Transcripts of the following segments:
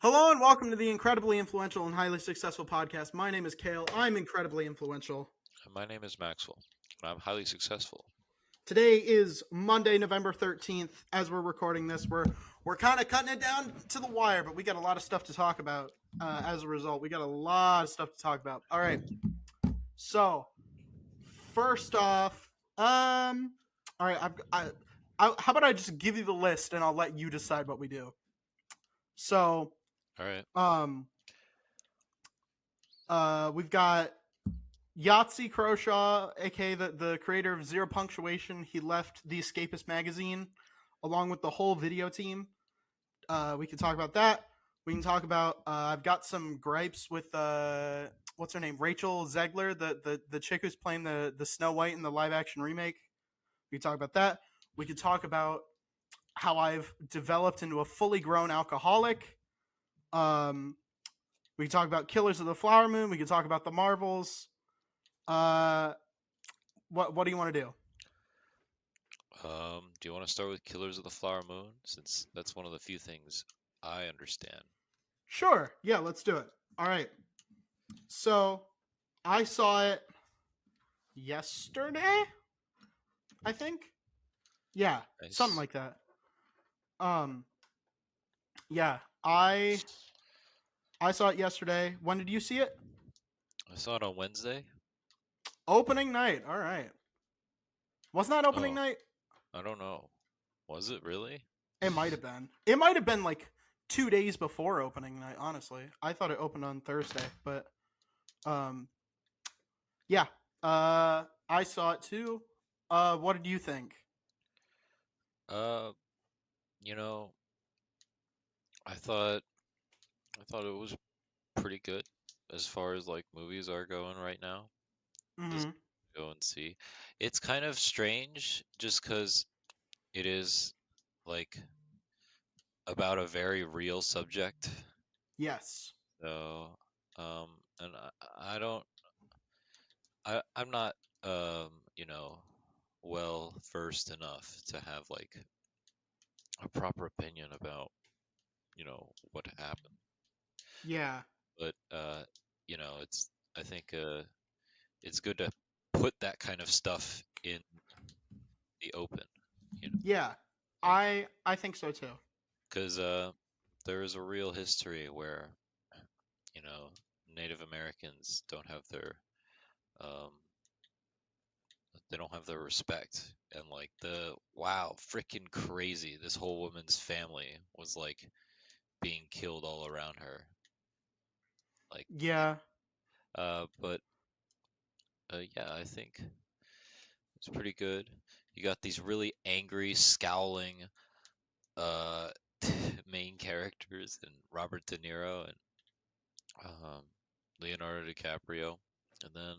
Hello and welcome to the incredibly influential and highly successful podcast. My name is Kale. I'm incredibly influential. My name is Maxwell, and I'm highly successful. Today is Monday, November 13th. As we're recording this, we're kind of cutting it down to the wire, but we got a lot of stuff to talk about. As a result, we got a lot of stuff to talk about. All right. So, first off, all right, how about I just give you the list and I'll let you decide what we do. So, All right. we've got Yahtzee Croshaw, aka the creator of Zero Punctuation. He left The Escapist magazine along with the whole video team. We can talk about that. We can talk about I've got some gripes with what's her name? Rachel Zegler, the chick who's playing the Snow White in the live action remake. We can talk about that. We could talk about how I've developed into a fully grown alcoholic. We can talk about Killers of the Flower Moon. We can talk about the Marvels. What do you want to do? Do you want to start with Killers of the Flower Moon, since that's one of the few things I understand? Sure. Yeah, let's do it. All right. So, I saw it yesterday, I think. Yeah, Nice. something like that. Yeah, I saw it yesterday. When did you see it? I saw it on Wednesday. Opening night. All right. Wasn't that opening Oh, night? I don't know. Was it really? It might have been. It might have been like 2 days before opening night, honestly. I thought it opened on Thursday, but yeah. I saw it too. What did you think? Uh, you know, I thought it was pretty good as far as like movies are going right now. Just Mm-hmm. go and see. It's kind of strange just because it is like about a very real subject. Yes. So, um, and I don't, I'm not, you know, well versed enough to have like a proper opinion about, what happened. Yeah. But, I think, it's good to put that kind of stuff in the open, you know, Yeah. like, I think so too. because, there is a real history where, you know, Native Americans don't have um, their respect, and like the wow freaking crazy, this whole woman's family was like being killed all around her, like, Yeah. but yeah, I think it's pretty good. You got these really angry, scowling uh main characters, and Robert De Niro and um Leonardo DiCaprio, and then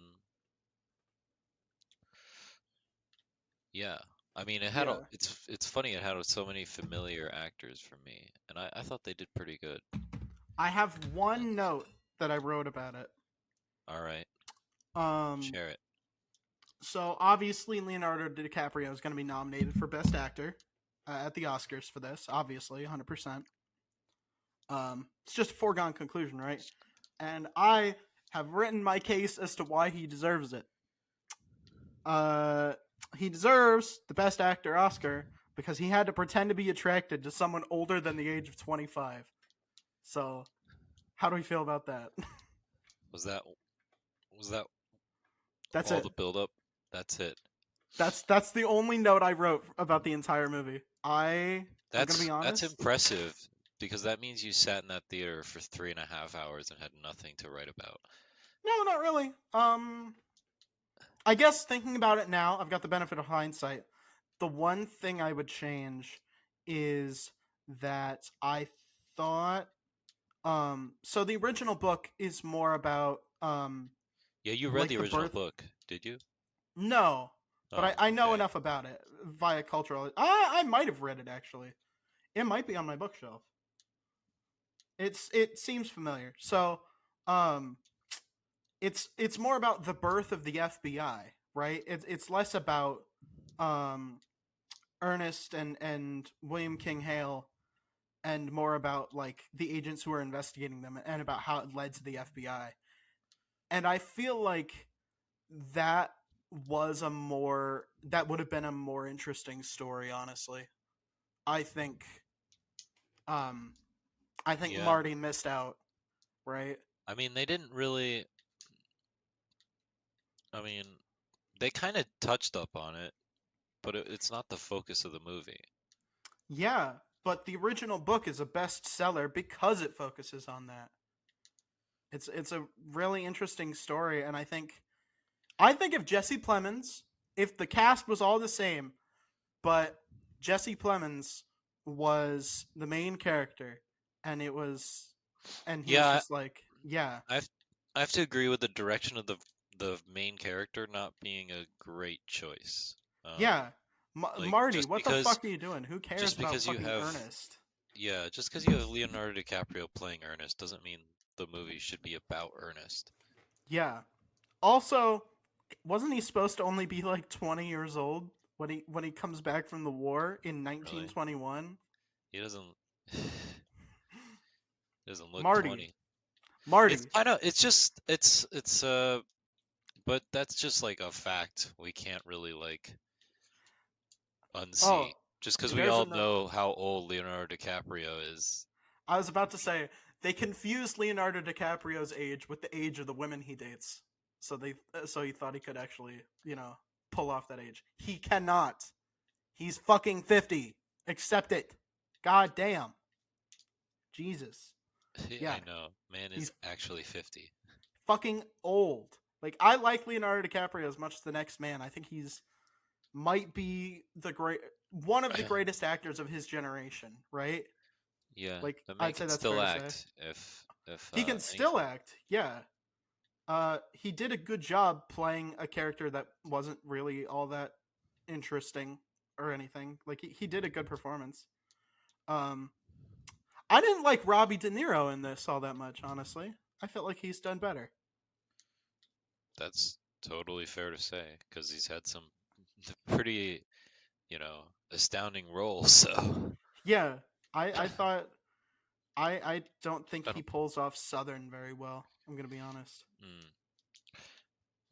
yeah, I mean, Yeah. it's funny, it had so many familiar actors for me, and I thought they did pretty good. I have one note that I wrote about it. All right, Um share it. so obviously Leonardo DiCaprio is going to be nominated for best actor at the Oscars for this, obviously, 100%. It's just a foregone conclusion, right? And I have written my case as to why he deserves it. Uh, he deserves the Best Actor Oscar because he had to pretend to be attracted to someone older than the age of 25. So, how do we feel about that? Was that was that That's all it. the buildup? That's it. That's the only note I wrote about the entire movie. I'm gonna be That's honest. impressive, because that means you sat in that theater for 3.5 hours and had nothing to write about. No, not really. I guess thinking about it now, I've got the benefit of hindsight. The one thing I would change is that I thought so the original book is more about Yeah, you read like the the original birth. book, did you? No, but Oh, I know okay. enough about it via cultural. I might have read it actually. It might be on my bookshelf. It seems familiar. So, um, it's more about the birth of the FBI, right? It's less about um Ernest and William King Hale and more about like the agents who were investigating them and about how it led to the FBI. And I feel like that that would have been a more interesting story, honestly. I think um I think Yeah. Marty missed out, right? I mean, they didn't really. I mean, they kind of touched up on it, but it's not the focus of the movie. Yeah, but the original book is a bestseller because it focuses on that. It's a really interesting story, and I think if Jesse Plemons, if the cast was all the same, but Jesse Plemons was the main character, and he was Yeah, just like, yeah, I've I have to agree with the direction of the main character not being a great choice. Um, yeah, like Marty, what the fuck are you doing? Who cares just about because you fucking have Ernest? just because you have Leonardo DiCaprio playing Ernest doesn't mean the movie should be about Ernest. Yeah. Also, wasn't he supposed to only be like 20 years old when he comes back from the war in Really, 1921? he doesn't he doesn't look Marty, 20. It's Marty. kind of it's but that's just like a fact we can't really like Oh, unsee just because we there's all an know how old Leonardo DiCaprio is. I was about to say they confused Leonardo DiCaprio's age with the age of the women he dates. So he thought he could actually, pull off that age. He cannot. He's fucking 50. Accept it. God damn. Jesus. Yeah, I know, man is he's actually 50. fucking old. Like I like Leonardo DiCaprio as much as the next man. I think he's might be one of the greatest actors of his generation, right? Yeah, Like the man I'd say can that's still fair to say. act if He can still anything. act. Yeah. He did a good job playing a character that wasn't really all that interesting or anything. Like he did a good performance. Um, I didn't like Robbie De Niro in this all that much, honestly. I felt like he's done better. That's totally fair to say because he's had some pretty, astounding roles. So Yeah, I thought I don't think I he don't. pulls off Southern very well. I'm gonna be honest. Mm,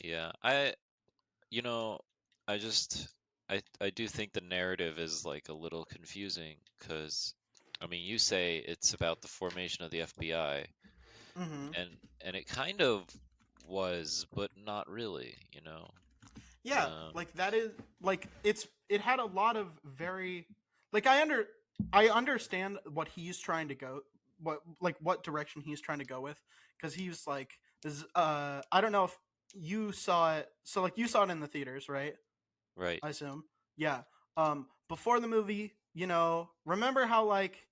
yeah, you know, I just I do think the narrative is like a little confusing because I mean, you say it's about the formation of the FBI Hmm. and it kind of was, but not really, Yeah, Um, like that is like it had a lot of very like I understand what he's trying to go what direction he's trying to go with because he's like this I don't know if you saw it so like you saw it in the theaters, right? right. I assume. Yeah. Before the movie, remember how like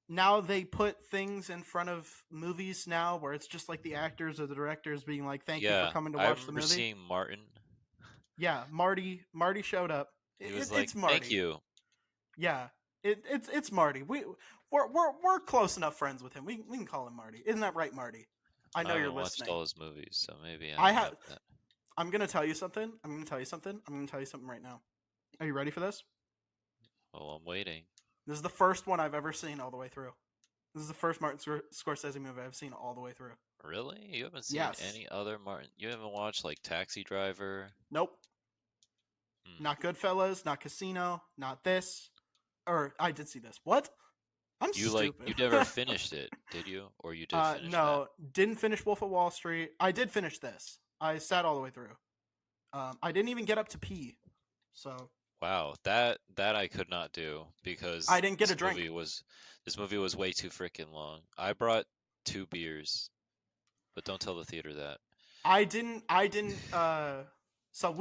now they put things in front of movies now where it's just like the actors or the directors being like thank you for Yeah, coming to I watch the remember movie. seeing Martin. Yeah, Marty showed up. He was like, It's "Thank Marty. you." Yeah, it's Marty. We're close enough friends with him. We can call him Marty. Isn't that right, Marty? I I know you're haven't watched listening. all his movies, so maybe I I have. have that. I'm gonna tell you something. I'm gonna tell you something. I'm gonna tell you something right now. Are you ready for this? Oh, I'm waiting. This is the first one I've ever seen all the way through. This is the first Martin Scorsese movie I've seen all the way through. Really? You haven't seen Yes. any other Martin? You haven't watched like Taxi Driver? Nope. Hmm. Not Goodfellas. Not Casino. Not this. Or I did see this. What? I'm You stupid. never finished it, did you? Or you did finish that? No, didn't finish Wolf of Wall Street. I did finish this. I sat all the way through. I didn't even get up to pee, so Wow, that I could not do I because didn't get a drink. this movie was way too freaking long. I brought 2 beers, but don't tell the theater that. I didn't. I didn't. So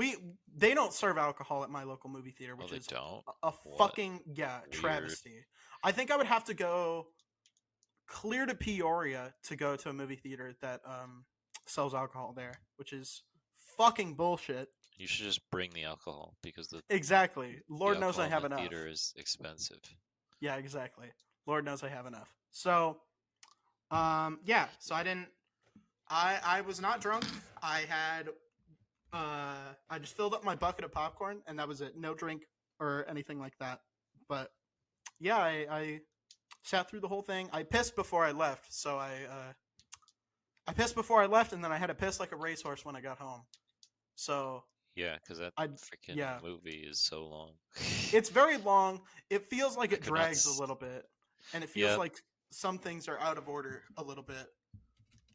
they don't serve alcohol at my local movie theater, Oh, which they is don't? a What? fucking Weird. travesty. I think I would have to go clear to Peoria to go to a movie theater that sells alcohol there, which is fucking bullshit. You should just bring the alcohol because Exactly. the Lord knows I alcohol in have the enough. theater is expensive. Yeah, exactly. Lord knows I have enough. So, yeah. So I didn't. I was not drunk. I had. I just filled up my bucket of popcorn, and that was it. No drink or anything like that. But yeah, Sat through the whole thing. I pissed before I left, so I pissed before I left, and then I had to piss like a racehorse when I got home. So Yeah, because that I freaking yeah, movie is so long. it's very long. It feels like I it could not. drags a little bit, and it feels Yeah, like some things are out of order a little bit.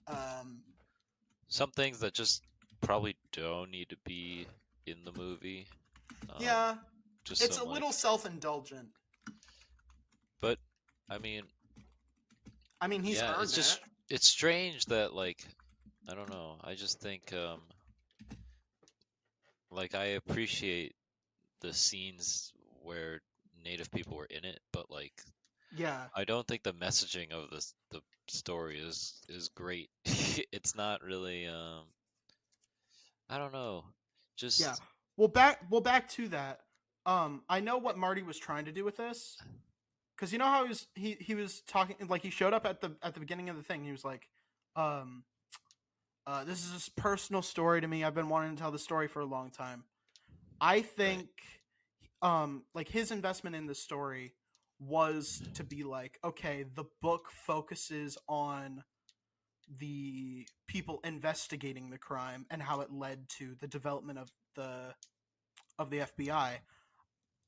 Um, some things that just probably don't need to be in the movie. Um, yeah, just it's a some like, little self-indulgent. but I mean, I mean, he's yeah, it's earned just it. it's strange that like I don't know. I just think like I appreciate the scenes where native people were in it, but like Yeah, I don't think the messaging of the story is great. It's not really I don't know. yeah. Just Well, back to that. I know what Marty was trying to do with this, because you know how he was talking, like he showed up at the beginning of the thing. He was like, um, "This is this personal story to me. I've been wanting to tell the story for a long time." I right. think, like his investment in the story was to be like, okay, the book focuses on the people investigating the crime and how it led to the development of the FBI.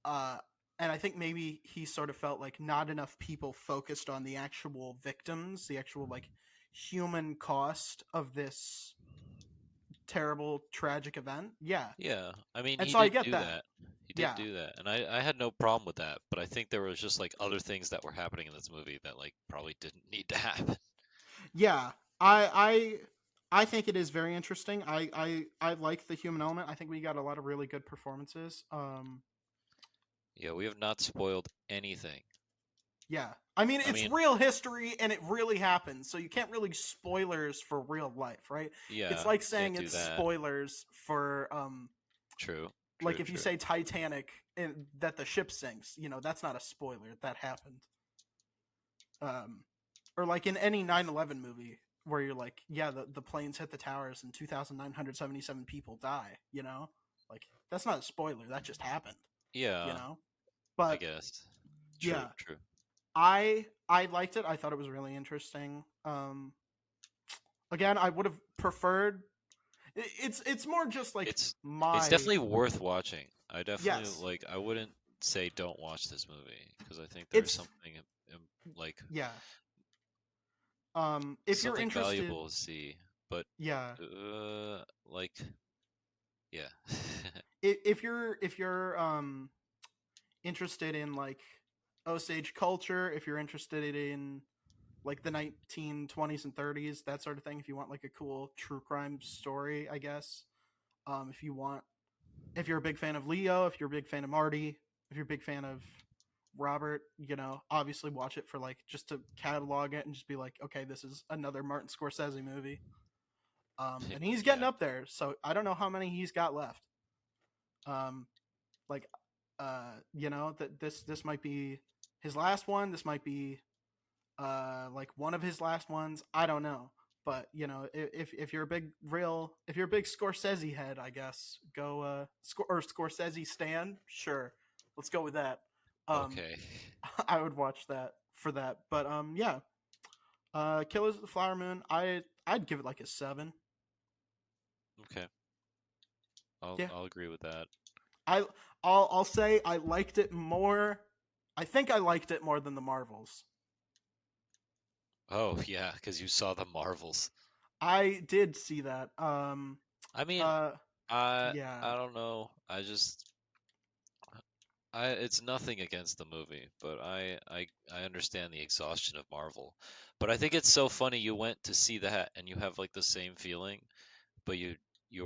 Uh, and I think maybe he sort of felt like not enough people focused on the actual victims, the actual like human cost of this terrible tragic event. Yeah, Yeah, I mean, and he so I did get do that. that. He did Yeah, do that, and I had no problem with that. But I think there was just like other things that were happening in this movie that like probably didn't need to happen. yeah. I think it is very interesting. I like the human element. I think we got a lot of really good performances. Yeah, we have not spoiled anything. Yeah. I mean, I it's mean, real history and it really happened. So you can't really spoilers for real life, right? It's yeah, like can't saying do it's that. spoilers for True, like true, if you true. say Titanic and that the ship sinks, that's not a spoiler. That happened. Um or like in any 9/11 movie where you're like, yeah, the planes hit the towers and 2,977 people die, Like that's not a spoiler. That just happened, you Yeah, know? I But guess. True, yeah, true. I liked it. I thought it was really interesting. Again, I would have preferred. It's more just like It's my definitely worth watching. I definitely yes. like. I wouldn't say don't watch this movie because I think there is It's something like yeah. If you're something interested, valuable to see. But yeah. like yeah, If you're interested in like Osage culture, if you're interested in like the 1920s and 30s, that sort of thing, if you want like a cool true crime story, I guess. If you want if you're a big fan of Leo, if you're a big fan of Marty, if you're a big fan of Robert, obviously watch it for like just to catalog it and just be like, okay, this is another Martin Scorsese movie. And he's getting yeah. up there, so I don't know how many he's got left. Um, like, that this might be his last one. This might be like one of his last ones. I don't know. But if you're a if you're a big Scorsese head, I guess go or Scorsese stan, sure, let's go with that. Um, Okay. I would watch that for that. But yeah, Killers of the Flower Moon, I'd give it like a 7. Okay. I'll Yeah, I'll agree with that. I I'll say I liked it more. I think I liked it more than the Marvels. Oh yeah, because you saw the Marvels. I did see that. I mean, Uh, I yeah, I don't know. I it's nothing against the movie, but I understand the exhaustion of Marvel. But I think it's so funny you went to see that and you have like the same feeling, but you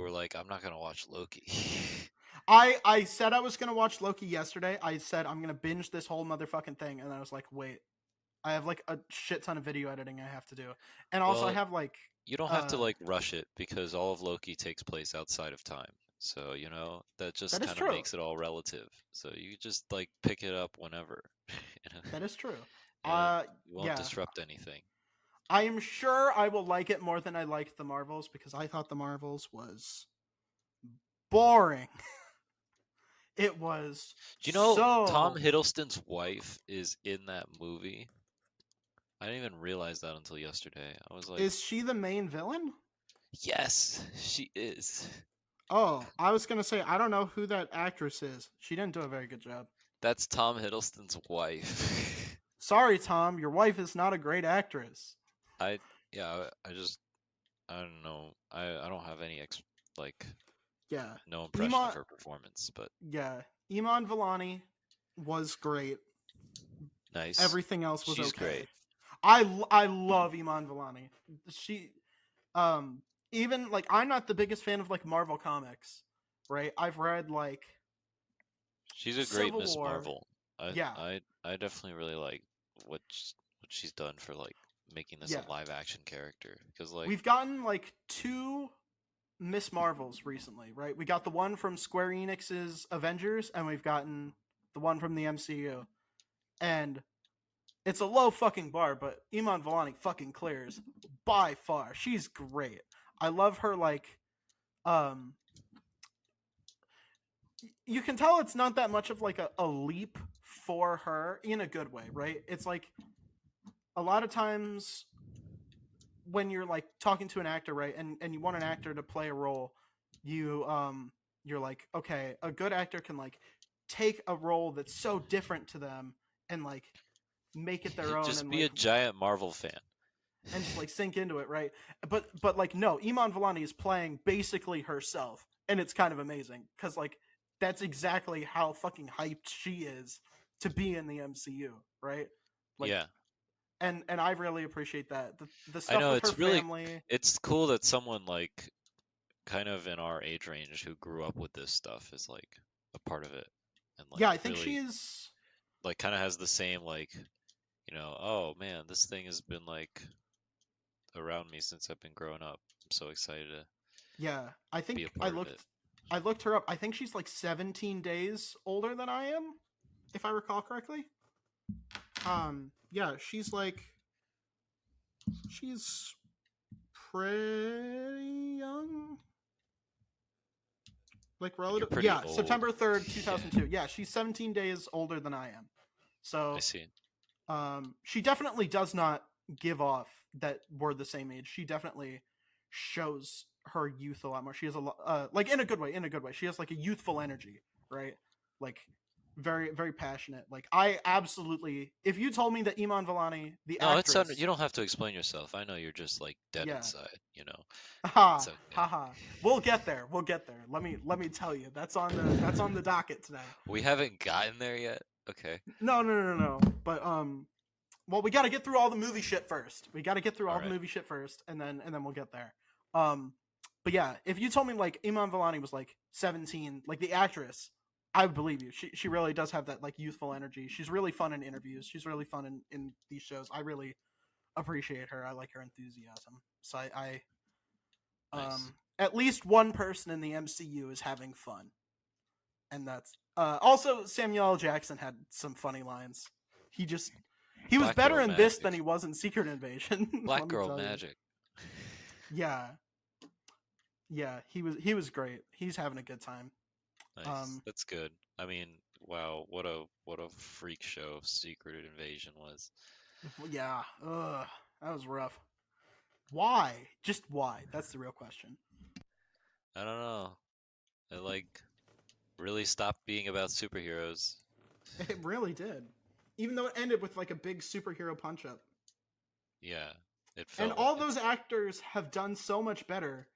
were like, I'm not gonna watch Loki. I said I was gonna watch Loki yesterday. I said I'm gonna binge this whole motherfucking thing, and I was like, wait, I have like a shit ton of video editing I have to do, and also I Well, have like, you don't have to uh, like rush it because all of Loki takes place outside of time. So, that just that is kind of true. makes it all relative. So you just like pick it up whenever. You know, That is true. and Uh, you won't yeah, disrupt anything. I am sure I will like it more than I liked the Marvels because I thought the Marvels was boring. It was Do you know Tom so Hiddleston's wife is in that movie? I didn't even realize that until yesterday. I was like, Is she the main villain? yes, she is. Oh, I was gonna say I don't know who that actress is. She didn't do a very good job. That's Tom Hiddleston's wife. Sorry, Tom, your wife is not a great actress. I yeah, I don't know. I don't have any like Yeah, no impression of Iman. her performance, but Yeah, Iman Vellani was great. nice. Everything else was She's great. okay. I love Iman Vellani. She um even like I'm not the biggest fan of like Marvel comics, right? I've read like She's a great Civil Miss War. Marvel. I Yeah, I I definitely really like what she's done for like making this a yeah. live action character because like We've gotten like two Miss Marvels recently, right? We got the one from Square Enix's Avengers, and we've gotten the one from the MCU. And it's a low fucking bar, but Iman Vellani fucking clears by far. She's great. I love her like um you can tell it's not that much of like a leap for her in a good way, right? It's like a lot of times when you're like talking to an actor, right, and you want an actor to play a role, you're like, okay, a good actor can like take a role that's so different to them and like make it their own just be a giant Marvel fan. and just like sink into it, right? But like no, Iman Vellani is playing basically herself, and it's kind of amazing because like that's exactly how fucking hyped she is to be in the MCU, right? Like, Yeah. and I really appreciate that. The I stuff know with her it's really family, it's cool that someone like kind of in our age range who grew up with this stuff is like a part of it and like yeah, I think she really is. like kind of has the same like, oh man, this thing has been like around me since I've been growing up. I'm so excited to Yeah, I be a think part of it. I looked her up. I think she's like 17 days older than I am, if I recall correctly. Yeah, she's pretty young. Like You're relative, pretty yeah, old. September 3rd, Yeah, 2002. Yeah, she's 17 days older than I am. I So, see. she definitely does not give off that we're the same age. She definitely shows her youth a lot more. She has a lot, like in a good way. In a good way, she has like a youthful energy, right? Like very, very passionate. Like I absolutely. If you told me that Iman Vellani, the No, it's under, you actress, don't have to explain yourself. I know you're just like dead yeah, inside. It's ha okay. ha ha. We'll get there. We'll get there. Let me tell you. That's on the docket today. We haven't gotten there yet. Okay. No. But well, we got to get through all the movie shit first. We got to get through All all the right. movie shit first, and then we'll get there. Um, but yeah, if you told me like Iman Vellani was like 17, like the actress, I would believe you. She really does have that like youthful energy. She's really fun in interviews. She's really fun in these shows. I really appreciate her. I like her enthusiasm. So Nice. at least one person in the MCU is having fun, and that's also Samuel L. Jackson had some funny lines. He just he was Black better girl in this than magic. he was in Secret Invasion. Black Let me girl tell you. magic. Yeah, yeah, he was great. He's having a good time. Nice. Um, That's good. I mean, wow, what a freak show Secret Invasion was. yeah, that was rough. Why? Just why? That's the real question. I don't know. It like really stopped being about superheroes. It really did. Even though it ended with like a big superhero punch up. Yeah, it And felt like all those actors have done so much better.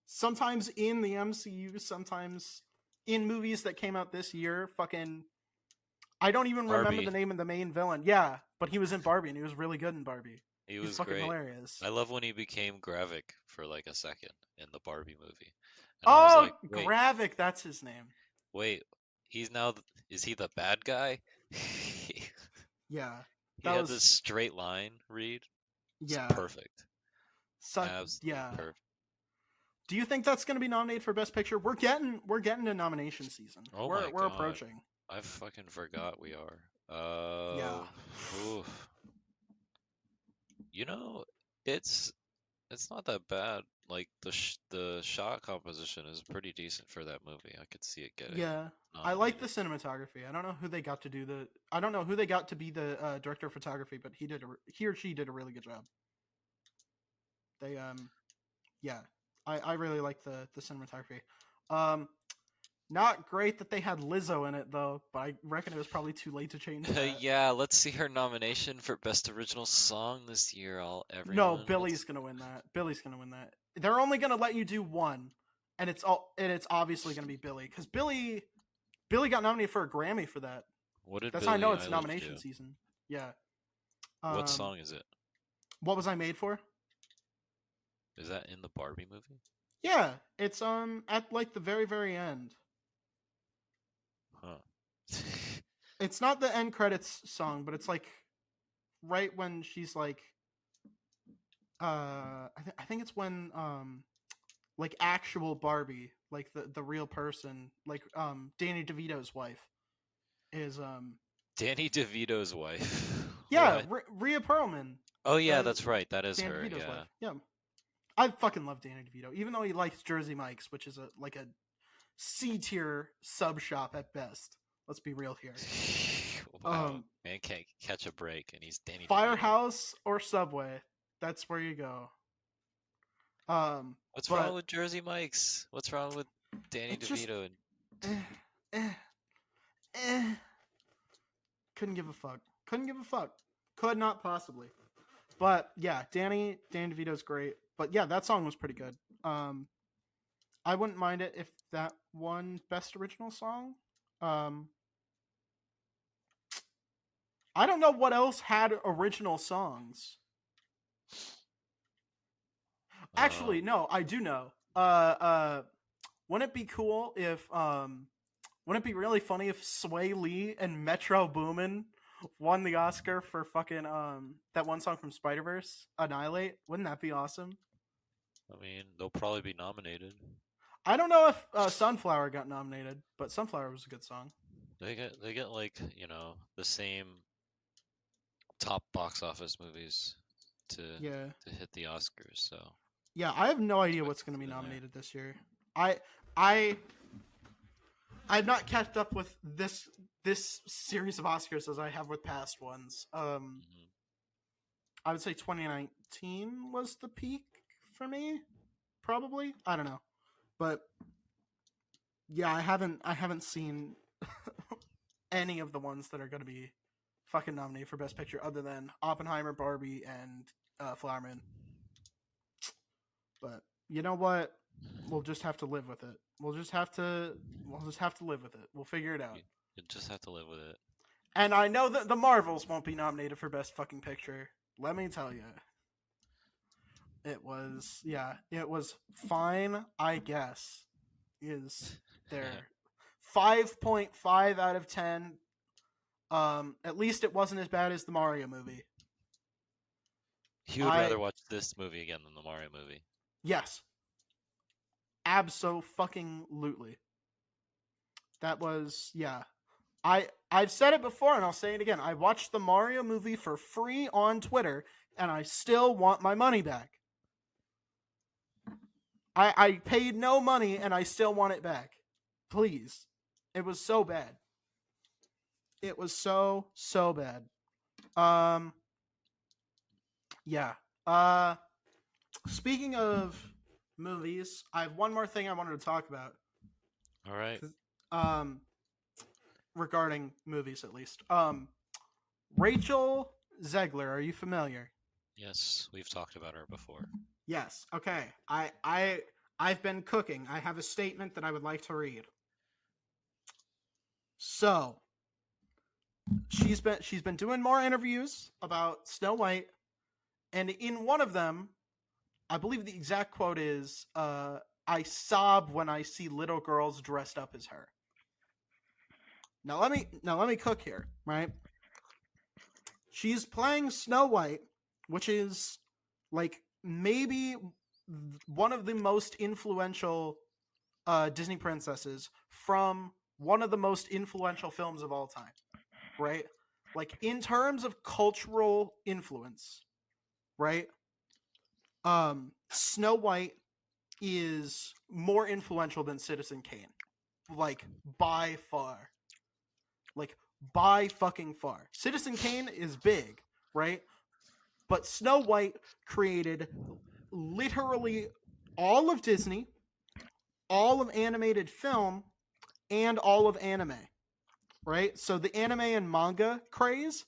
Sometimes in the MCU, sometimes in movies that came out this year. Fucking, I don't even remember the Barbie. name of the main villain. Yeah, but he was in Barbie and he was really good in Barbie. He He's was fucking great. hilarious. I love when he became Gravik for like a second in the Barbie movie. And I was Oh, like, wait, Gravik, that's his name. wait, he's now, is he the bad guy? Yeah, He that had this was straight line read. It's yeah. perfect. So Absolutely yeah. perfect. Do you think that's going to be nominated for Best Picture? We're getting to nomination season. Oh We're my we're God. approaching. I fucking forgot we are. Yeah. Oof. You know, it's it's not that bad. Like the shot composition is pretty decent for that movie. I could see it getting Yeah, I like the nominated. cinematography. I don't know who they got to do the. I don't know who they got to be the director of photography, but he or she did a really good job. They yeah, I really like the cinematography. Um, Not great that they had Lizzo in it though, but I reckon it was probably too late to change that. Yeah, let's see her nomination for Best Original Song this year, all No, everyone. Billy's Let's gonna win that. Billy's gonna win that. They're only gonna let you do one, and it's obviously gonna be Billy because Billy got nominated for a Grammy for that. what did That's how I know Billie it's Eilish nomination do? season. Yeah. What Um, song is it? what was I made for? Is that in the Barbie movie? Yeah, it's at like the very end. Huh. It's not the end credits song, but it's like right when she's like I think it's when like actual Barbie, like the real person, like Danny DeVito's wife is Danny DeVito's wife. yeah, What? Rhea Perlman, Oh yeah, uh that's right. That is Danny her. DeVito's wife. Yeah. Yeah. I fucking love Danny DeVito, even though he likes Jersey Mike's, which is a C tier sub shop at best. Let's be real here. Wow, Um, man can't catch a break, and he's Danny DeVito. Firehouse or Subway, that's where you go. What's wrong But with Jersey Mike's? What's wrong with Danny it's just DeVito? And eh, eh, eh. Couldn't give a fuck. Couldn't give a fuck. Could not possibly. But yeah, Danny DeVito's great. But yeah, that song was pretty good. Um, I wouldn't mind it if that won best original song. Um, I don't know what else had original songs. um, Actually, no, I do know. Wouldn't it be cool if wouldn't it be really funny if Sway Lee and Metro Boomin won the Oscar for fucking that one song from Spider Verse, Annihilate? Wouldn't that be awesome? I mean, they'll probably be nominated. I don't know if Sunflower got nominated, but Sunflower was a good song. They get like the same top box office movies to Yeah, to hit the Oscars. So yeah. I have no idea expect what's going to be it in there. nominated this year. I I I've not kept up with this series of Oscars as I have with past ones. Hmm. I would say 2019 was the peak for me, probably. I don't know, but yeah, I haven't seen any of the ones that are going to be fucking nominated for Best Picture other than Oppenheimer, Barbie, and Flowerman. But you know what? We'll just have to live with it. We'll just have to live with it. We'll figure it out. You just have to live with it. And I know that the Marvels won't be nominated for Best Fucking Picture. Let me tell you, it was fine. I guess is there 5.5 out of 10. At least it wasn't as bad as the Mario movie. You would I rather watch this movie again than the Mario movie. Yes, absolutely. That was yeah. I've said it before and I'll say it again. I watched the Mario movie for free on Twitter and I still want my money back. I paid no money and I still want it back. Please. It was so bad. It was so bad. Um yeah. Uh Speaking of movies, I have one more thing I wanted to talk about. All right. Um Regarding movies at least. Rachel Zegler, are you familiar? Yes, we've talked about her before. Yes. Okay. I've been cooking. I have a statement that I would like to read. So, she's been doing more interviews about Snow White, and in one of them, I believe the exact quote is I sob when I see little girls dressed up as her. Now let me cook here, right? She's playing Snow White, which is like maybe one of the most influential Disney princesses from one of the most influential films of all time, right? Like in terms of cultural influence, right? Snow White is more influential than Citizen Kane, like by far, like by fucking far. Citizen Kane is big, right? But Snow White created literally all of Disney, all of animated film, and all of anime, right? So the anime and manga craze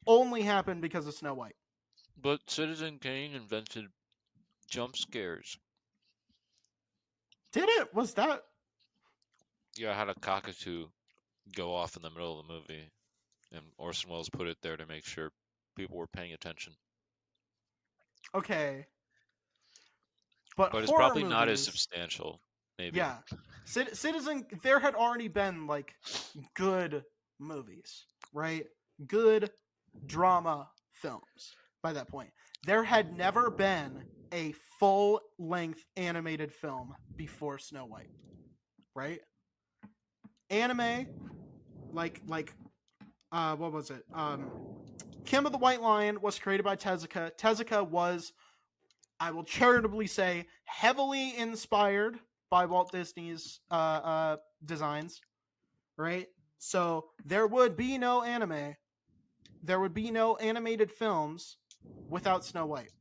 only happened because of Snow White. But Citizen Kane invented jump scares. Did it? Was that Yeah, I had a cockatoo go off in the middle of the movie, and Orson Welles put it there to make sure people were paying attention. okay? But But it's horror probably not as movies, substantial, maybe. yeah. Citizen, there had already been like good movies, right? Good drama films by that point. There had never been a full length animated film before Snow White, right? Anime, what was it? Kim of the White Lion was created by Tezuka. Tezuka was, I will charitably say, heavily inspired by Walt Disney's designs, right? So there would be no anime, there would be no animated films without Snow White.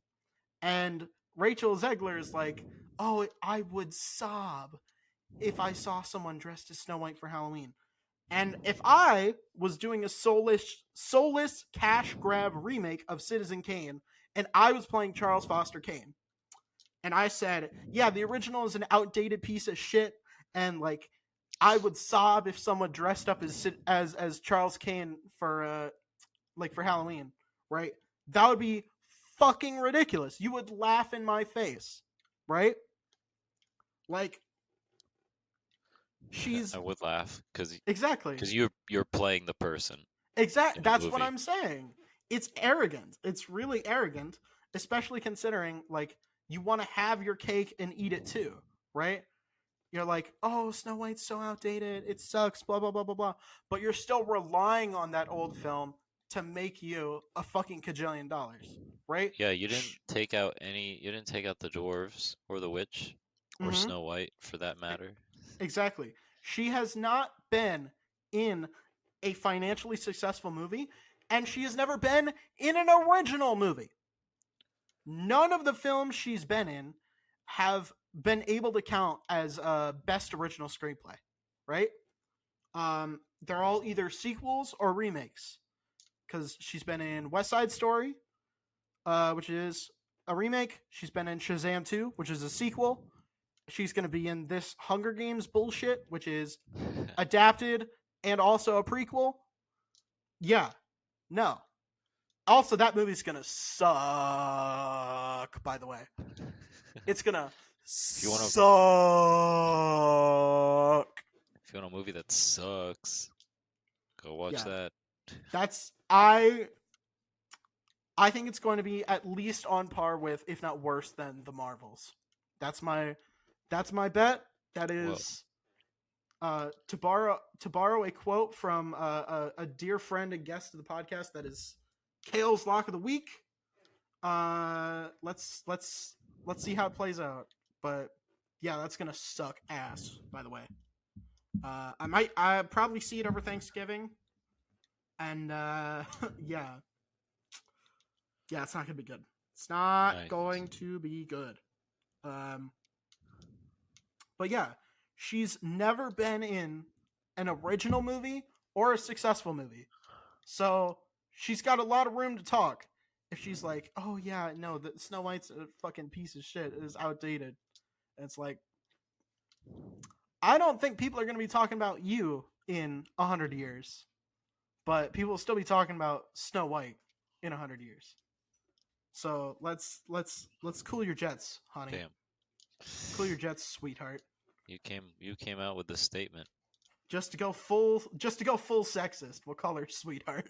And Rachel Zegler is like, oh, I would sob if I saw someone dressed as Snow White for Halloween. And if I was doing a soulless cash grab remake of Citizen Kane, and I was playing Charles Foster Kane, and I said, yeah, the original is an outdated piece of shit, and like I would sob if someone dressed up as Charles Kane for for Halloween, right? That would be fucking ridiculous. You would laugh in my face, right? Like she's I would laugh because exactly. you're playing the person Exact. in the That's what movie. I'm saying. It's arrogant. It's really arrogant, especially considering like you want to have your cake and eat it too, right? You're like, oh, Snow White's so outdated. It sucks. Blah blah blah blah blah. But you're still relying on that old film to make you a fucking kajillion dollars, right? Yeah, you didn't take out any. You didn't take out the dwarves or the witch or Mm-hmm. Snow White for that matter. Exactly. She has not been in a financially successful movie, and she has never been in an original movie. None of the films she's been in have been able to count as best original screenplay, right? They're all either sequels or remakes. Because she's been in West Side Story, which is a remake. She's been in Shazam 2, which is a sequel. She's going to be in this Hunger Games bullshit, which is adapted and also a prequel. Yeah, no. Also, that movie's gonna suck. By the way, it's gonna If you want suck. if you want a movie that sucks, go watch Yeah, that. that's I think it's going to be at least on par with, if not worse than, the Marvels. That's my bet. That Well, is to borrow a quote from a dear friend and guest of the podcast. That is Kale's lock of the week. Let's see how it plays out. But yeah, that's gonna suck ass. By the way, I probably see it over Thanksgiving, and yeah, it's not gonna be good. It's not nice. going to be good. Um, but yeah, she's never been in an original movie or a successful movie, so she's got a lot of room to talk. If she's like, oh yeah, no, the Snow White's a fucking piece of shit, it is outdated. And it's like, I don't think people are going to be talking about you in 100 years, but people will still be talking about Snow White in 100 years. So let's cool your jets, honey. Damn. Cool your jets, sweetheart. You came out with the statement. Just to go full sexist, we'll call her sweetheart.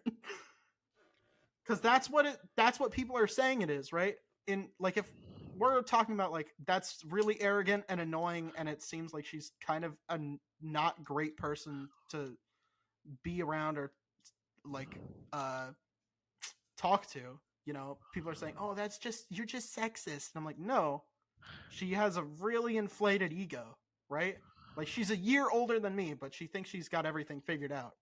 Because that's what people are saying it is, right? In like, if we're talking about like, that's really arrogant and annoying, and it seems like she's kind of a not great person to be around or like talk to. You know, people are saying, oh, you're just sexist, and I'm like, no, She has a really inflated ego, right? Like she's a year older than me, but she thinks she's got everything figured out.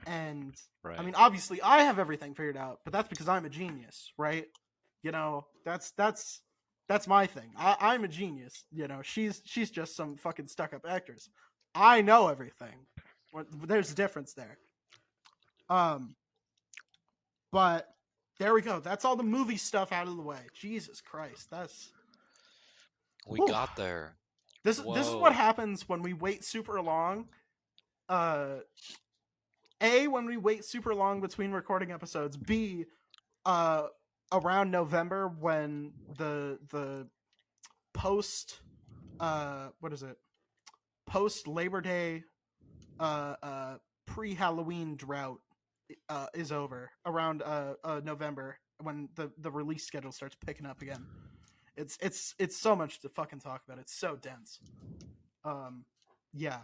And I Right. mean, obviously, I have everything figured out, but that's because I'm a genius, right? You know, that's my thing. I'm a genius. You know, she's just some fucking stuck up actress. I know everything. There's a difference there. Um, but there we go. That's all the movie stuff out of the way. Jesus Christ, that's We whew. got there. This is what Whoa. happens when we wait super long. Uh, when we wait super long between recording episodes. B, uh, around November when the post what is it? Post Labor Day pre Halloween drought is over around November when the release schedule starts picking up again. It's so much to fucking talk about. It's so dense. Yeah,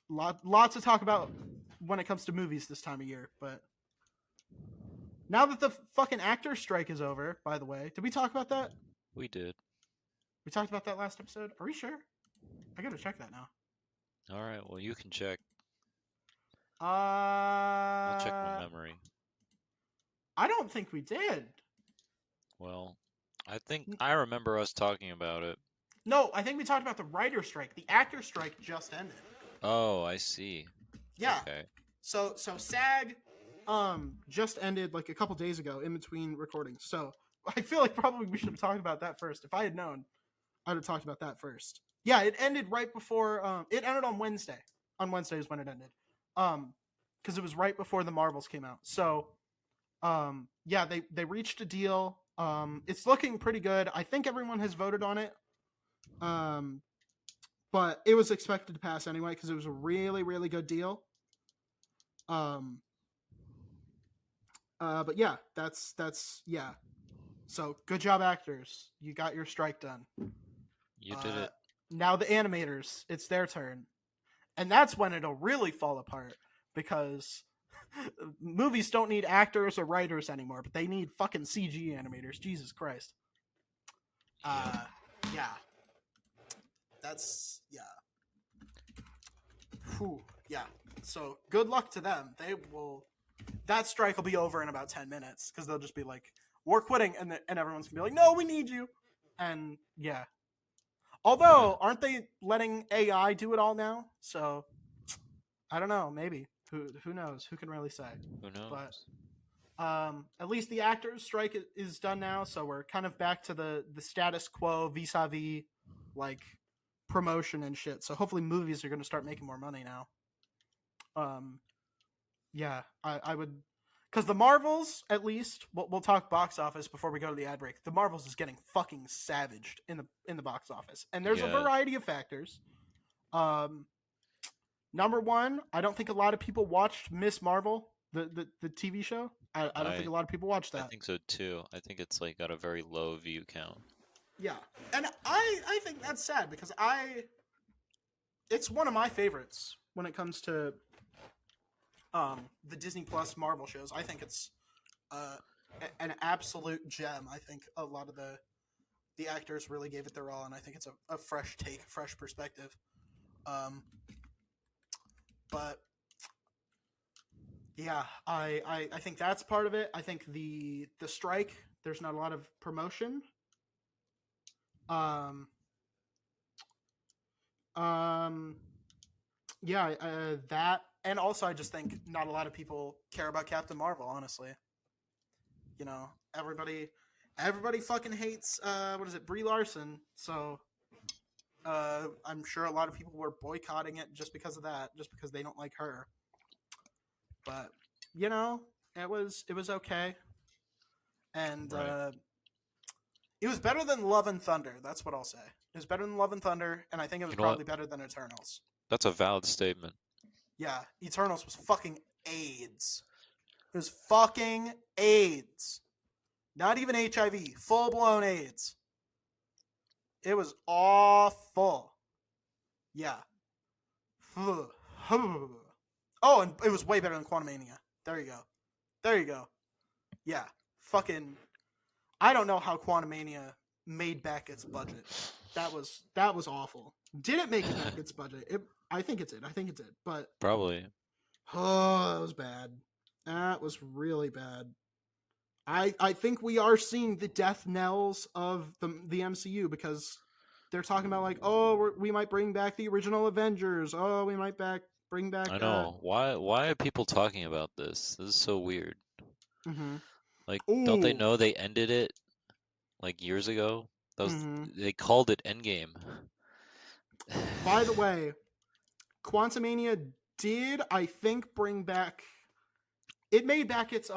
lots to talk about when it comes to movies this time of year. But now that the fucking actor strike is over, by the way, did we talk about that? We did. We talked about that last episode. Are we sure? I gotta check that now. All right. Well, you can check. I'll check my Uh, memory. I don't think we did. Well, I think I remember us talking about it. No, I think we talked about the writer strike. The actor strike just ended. Oh, I see. Yeah. Okay. So SAG just ended like a couple days ago in between recordings. So I feel like probably we should have talked about that first. If I had known, I'd have talked about that first. Yeah, it ended right before it ended on Wednesday. On Wednesday is when it ended. Because it was right before the Marvels came out. So yeah, they reached a deal. It's looking pretty good. I think everyone has voted on it. But it was expected to pass anyway because it was a really, really good deal. But yeah, that's yeah. So good job, actors. You got your strike done. You did it. Now the animators, it's their turn, and that's when it'll really fall apart because movies don't need actors or writers anymore, but they need fucking CG animators. Jesus Christ. Yep. Yeah. That's yeah. Whew, yeah. So good luck to them. They will. That strike will be over in about 10 minutes because they'll just be like, "We're quitting," and everyone's gonna be like, "No, we need you." And yeah. Although, aren't they letting AI do it all now? So I don't know. Maybe who knows? Who can really say? Who knows? But at least the actors strike is done now, so we're kind of back to the status quo vis-a-vis like promotion and shit. So hopefully movies are going to start making more money now. Yeah, I would, because the Marvels, at least we'll talk box office before we go to the ad break. The Marvels is getting fucking savaged in the box office, and there's a variety of factors. Number one, I don't think a lot of people watched Miss Marvel, the TV show. I don't think a lot of people watched that. I think so too. I think it's like got a very low view count. Yeah, and I think that's sad because it's one of my favorites when it comes to the Disney Plus Marvel shows. I think it's an absolute gem. I think a lot of the actors really gave it their all, and I think it's a fresh take, fresh perspective. But yeah, I think that's part of it. I think the strike, there's not a lot of promotion. Yeah, that, and also I just think not a lot of people care about Captain Marvel, honestly. You know, everybody fucking hates what is it, Brie Larson. So I'm sure a lot of people were boycotting it just because of that, just because they don't like her. But you know, it was okay, and Right. it was better than Love and Thunder. That's what I'll say. It was better than Love and Thunder, and I think it was You know what? probably better than Eternals. That's a valid statement. Yeah, Eternals was fucking AIDS. It was fucking AIDS. Not even HIV. Full blown AIDS. It was awful. Yeah. Oh, and it was way better than Quantumania. There you go. There you go. Yeah. Fucking. I don't know how Quantumania made back its budget. That was awful. Did it make it back its budget? I think it did. I think it did. But Probably. oh, that was bad. That was really bad. I think we are seeing the death knells of the MCU because they're talking about like, oh, we might bring back the original Avengers. Oh, we might bring back I know. Why are people talking about this? This is so weird. mm-hmm. Like, don't they Ooh. know they ended it like years ago? That was Mm-hmm. they called it Endgame. By the way, Quantumania did I think bring back it made back its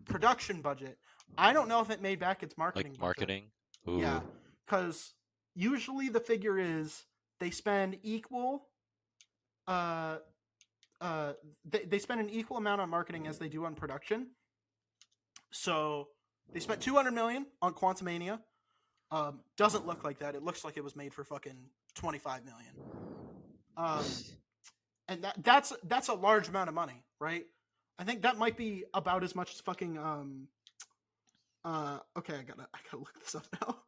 production budget. I don't know if it made back its Like marketing budget. marketing. Yeah, Ooh. because usually the figure is they spend equal uh they spend an equal amount on marketing as they do on production. So they spent 200 million on Quantumania. Doesn't look like that. It looks like it was made for fucking 25 million. Um, and that's a large amount of money, right? I think that might be about as much as fucking okay, I gotta look this up now.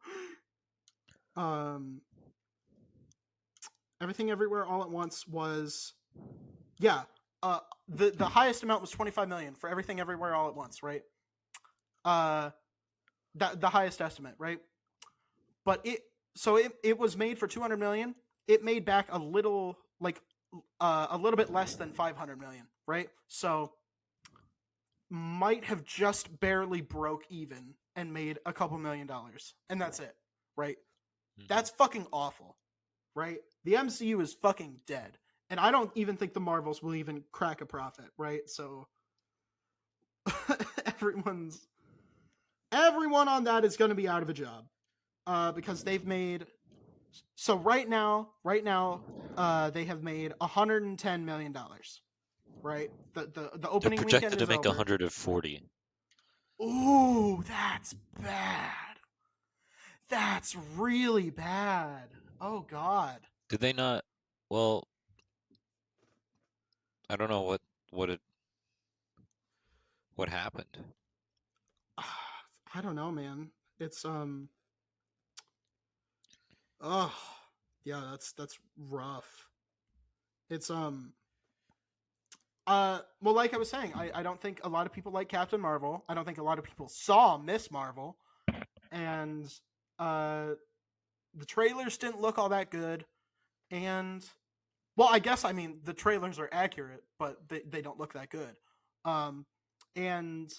Everything Everywhere All at Once was yeah. The highest amount was 25 million for Everything Everywhere All at Once, right? Uh that the highest estimate, right? But it was made for 200 million. It made back a little bit less than 500 million, right? So might have just barely broke even and made a couple $1,000,000 and that's it, right? Mhm. That's fucking awful, right? The MCU is fucking dead. And I don't even think the Marvels will even crack a profit, right? So everyone's everyone on that is going to be out of a job because they've made so right now they have made $110 million, right? The They're opening projected weekend to is make over. 140. Ooh, that's bad. That's really bad. Oh god. Did they not? Well, I don't know what it what happened. I don't know, man. It's oh yeah, that's rough. It's well, like I was saying, I don't think a lot of people like Captain Marvel. I don't think a lot of people saw Miss Marvel, and uh the trailers didn't look all that good. And well, I guess I mean the trailers are accurate, but they don't look that good. Um, and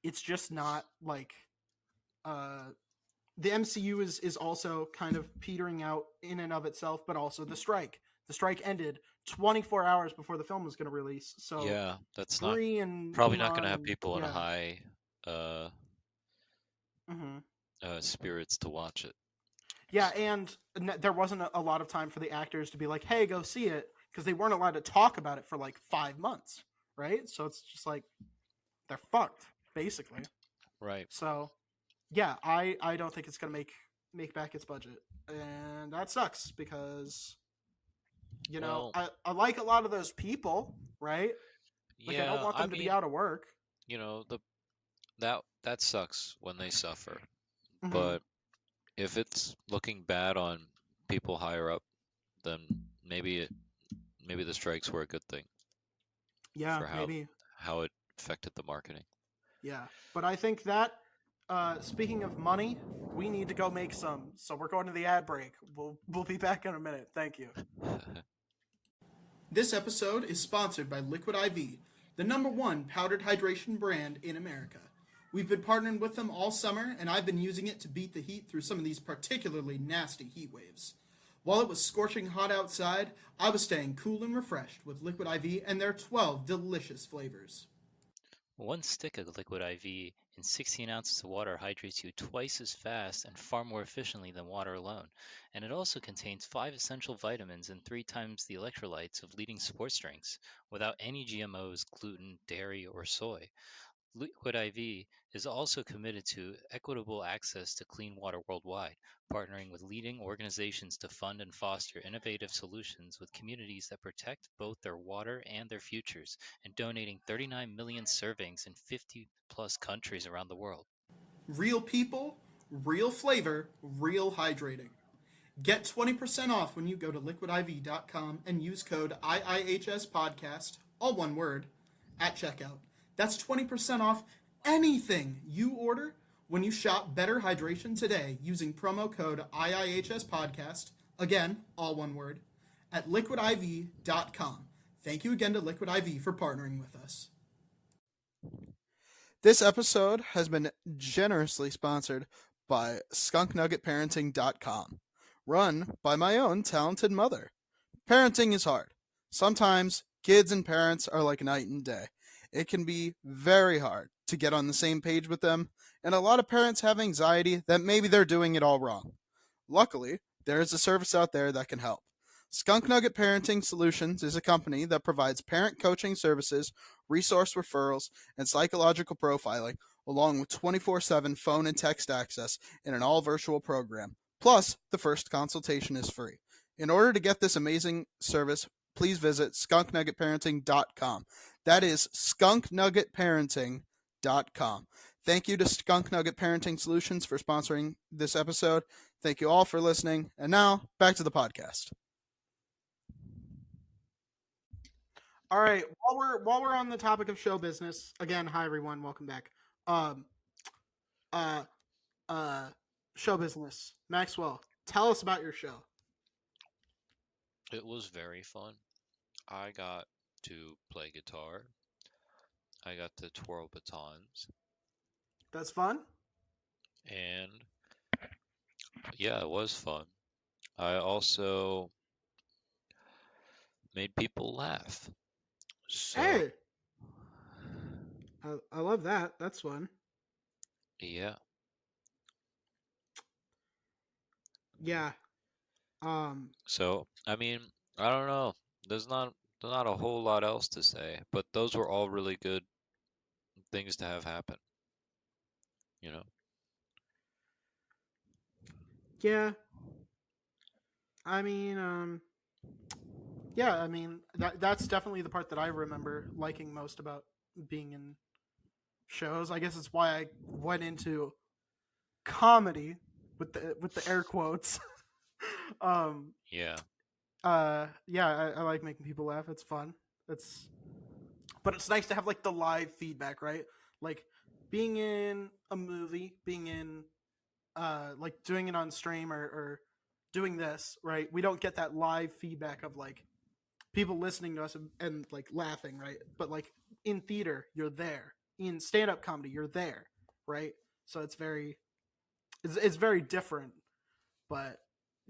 it's just not like uh, the MCU is also kind of petering out in and of itself, but also the strike. The strike ended 24 hours before the film was going to release. So Yeah, that's not Brie and probably not going to Iman have and people in a yeah, high uh, hmm spirits to watch it. yeah, and there wasn't a lot of time for the actors to be like, "Hey, go see it," because they weren't allowed to talk about it for like 5 months, right? So it's just like they're fucked basically. Right. So yeah, I don't think it's gonna make back its budget, and that sucks because Well, I like a lot of those people, right? Like I don't yeah, want I them to be mean, out of work. the that sucks when they suffer. Hmm. But if it's looking bad on people higher up, then maybe maybe the strikes were a good thing Yeah, for maybe. how it affected the marketing. Yeah, but I think that speaking of money, we need to go make some. So we're going to the ad break. We'll be back in a minute. Thank you. This episode is sponsored by Liquid IV, the #1 powdered hydration brand in America. We've been partnering with them all summer, and I've been using it to beat the heat through some of these particularly nasty heat waves. While it was scorching hot outside, I was staying cool and refreshed with Liquid IV and their 12 delicious flavors. One stick of liquid IV in 16 ounces of water hydrates you twice as fast and far more efficiently than water alone, and it also contains 5 essential vitamins and 3 times the electrolytes of leading sports drinks, without any GMOs, gluten, dairy, or soy. Liquid IV is also committed to equitable access to clean water worldwide, partnering with leading organizations to fund and foster innovative solutions with communities that protect both their water and their futures, and donating 39 million servings in 50 plus countries around the world. Real people, Real flavor, real hydrating. Get 20% off when you go to liquidiv.com and use code IIHSPodcast, all one word, at checkout. That's 20% off anything you order when you shop Better Hydration today using promo code IIHSPodcast, again, all one word, at liquidiv.com. Thank you again to Liquid IV for partnering with us. This episode has been generously sponsored by skunknuggetparenting.com, run by my own talented mother. Parenting is hard. Sometimes kids and parents are like night and day. It can be very hard to get on the same page with them, and a lot of parents have anxiety that maybe they're doing it all wrong. Luckily, there is a service out there that can help. Skunk Nugget Parenting Solutions is a company that provides parent coaching services, resource referrals, and psychological profiling, along with 24/7 phone and text access in an all-virtual program. Plus, the first consultation is free. In order to get this amazing service, please visit skunknuggetparenting.com. That is skunknuggetparenting.com. Thank you to Skunk Nugget Parenting Solutions for sponsoring this episode. Thank you all for listening. And now, back to the podcast. All right, while we're on the topic of show business, again, hi everyone, welcome back. Show business. Maxwell, tell us about your show. It was very fun. I got to play guitar. I got to twirl batons. That's fun? And yeah, it was fun. I also made people laugh. So, Hey! I love that. That's fun. yeah. Yeah. So, I mean, I don't know. There's not a whole lot else to say, but those were all really good things to have happen. You know? Yeah. I mean, yeah, I mean, that's definitely the part that I remember liking most about being in shows. I guess it's why I went into comedy with the air quotes. Yeah. Yeah, I like making people laugh. It's fun. But it's nice to have like the live feedback, right? Like being in a movie, being in like doing it on stream or doing this, right? We don't get that live feedback of like people listening to us and like laughing, right? But like in theater, you're there. In stand-up comedy, you're there, right? So it's very different. But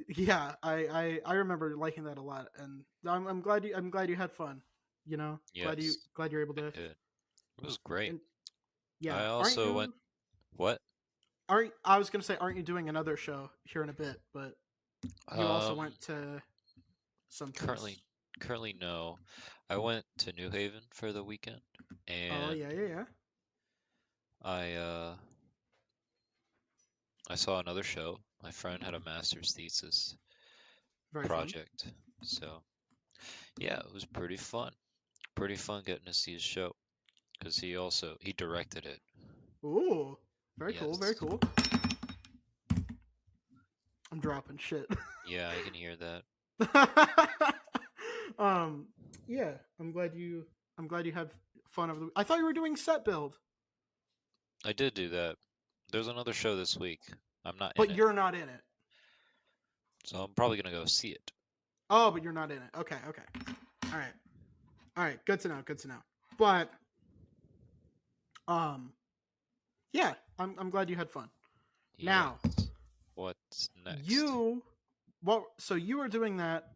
yeah, I remember liking that a lot, and I'm glad you had fun. You know, Yes. glad you're able to. It was great. And, yeah, I also went. What? I was gonna say, aren't you doing another show here in a bit? But you also went to some place. Currently no. I went to New Haven for the weekend, and Oh yeah. I saw another show. My friend had a master's thesis Very project, so yeah, it was pretty fun. Pretty fun getting to see his show because he directed it. fun. Ooh, very cool. Yes. Very cool. I'm dropping shit. Yeah, I can hear that. Yeah, I'm glad you had fun over the. I thought you were doing set build, I did do that. There's another show this week. I'm not in but it, you're not in it. so I'm probably gonna go see it. Oh, but you're not in it. Okay. All right. Good to know. But, yeah, I'm glad you had fun. Now, Yes. What's next? So you were doing that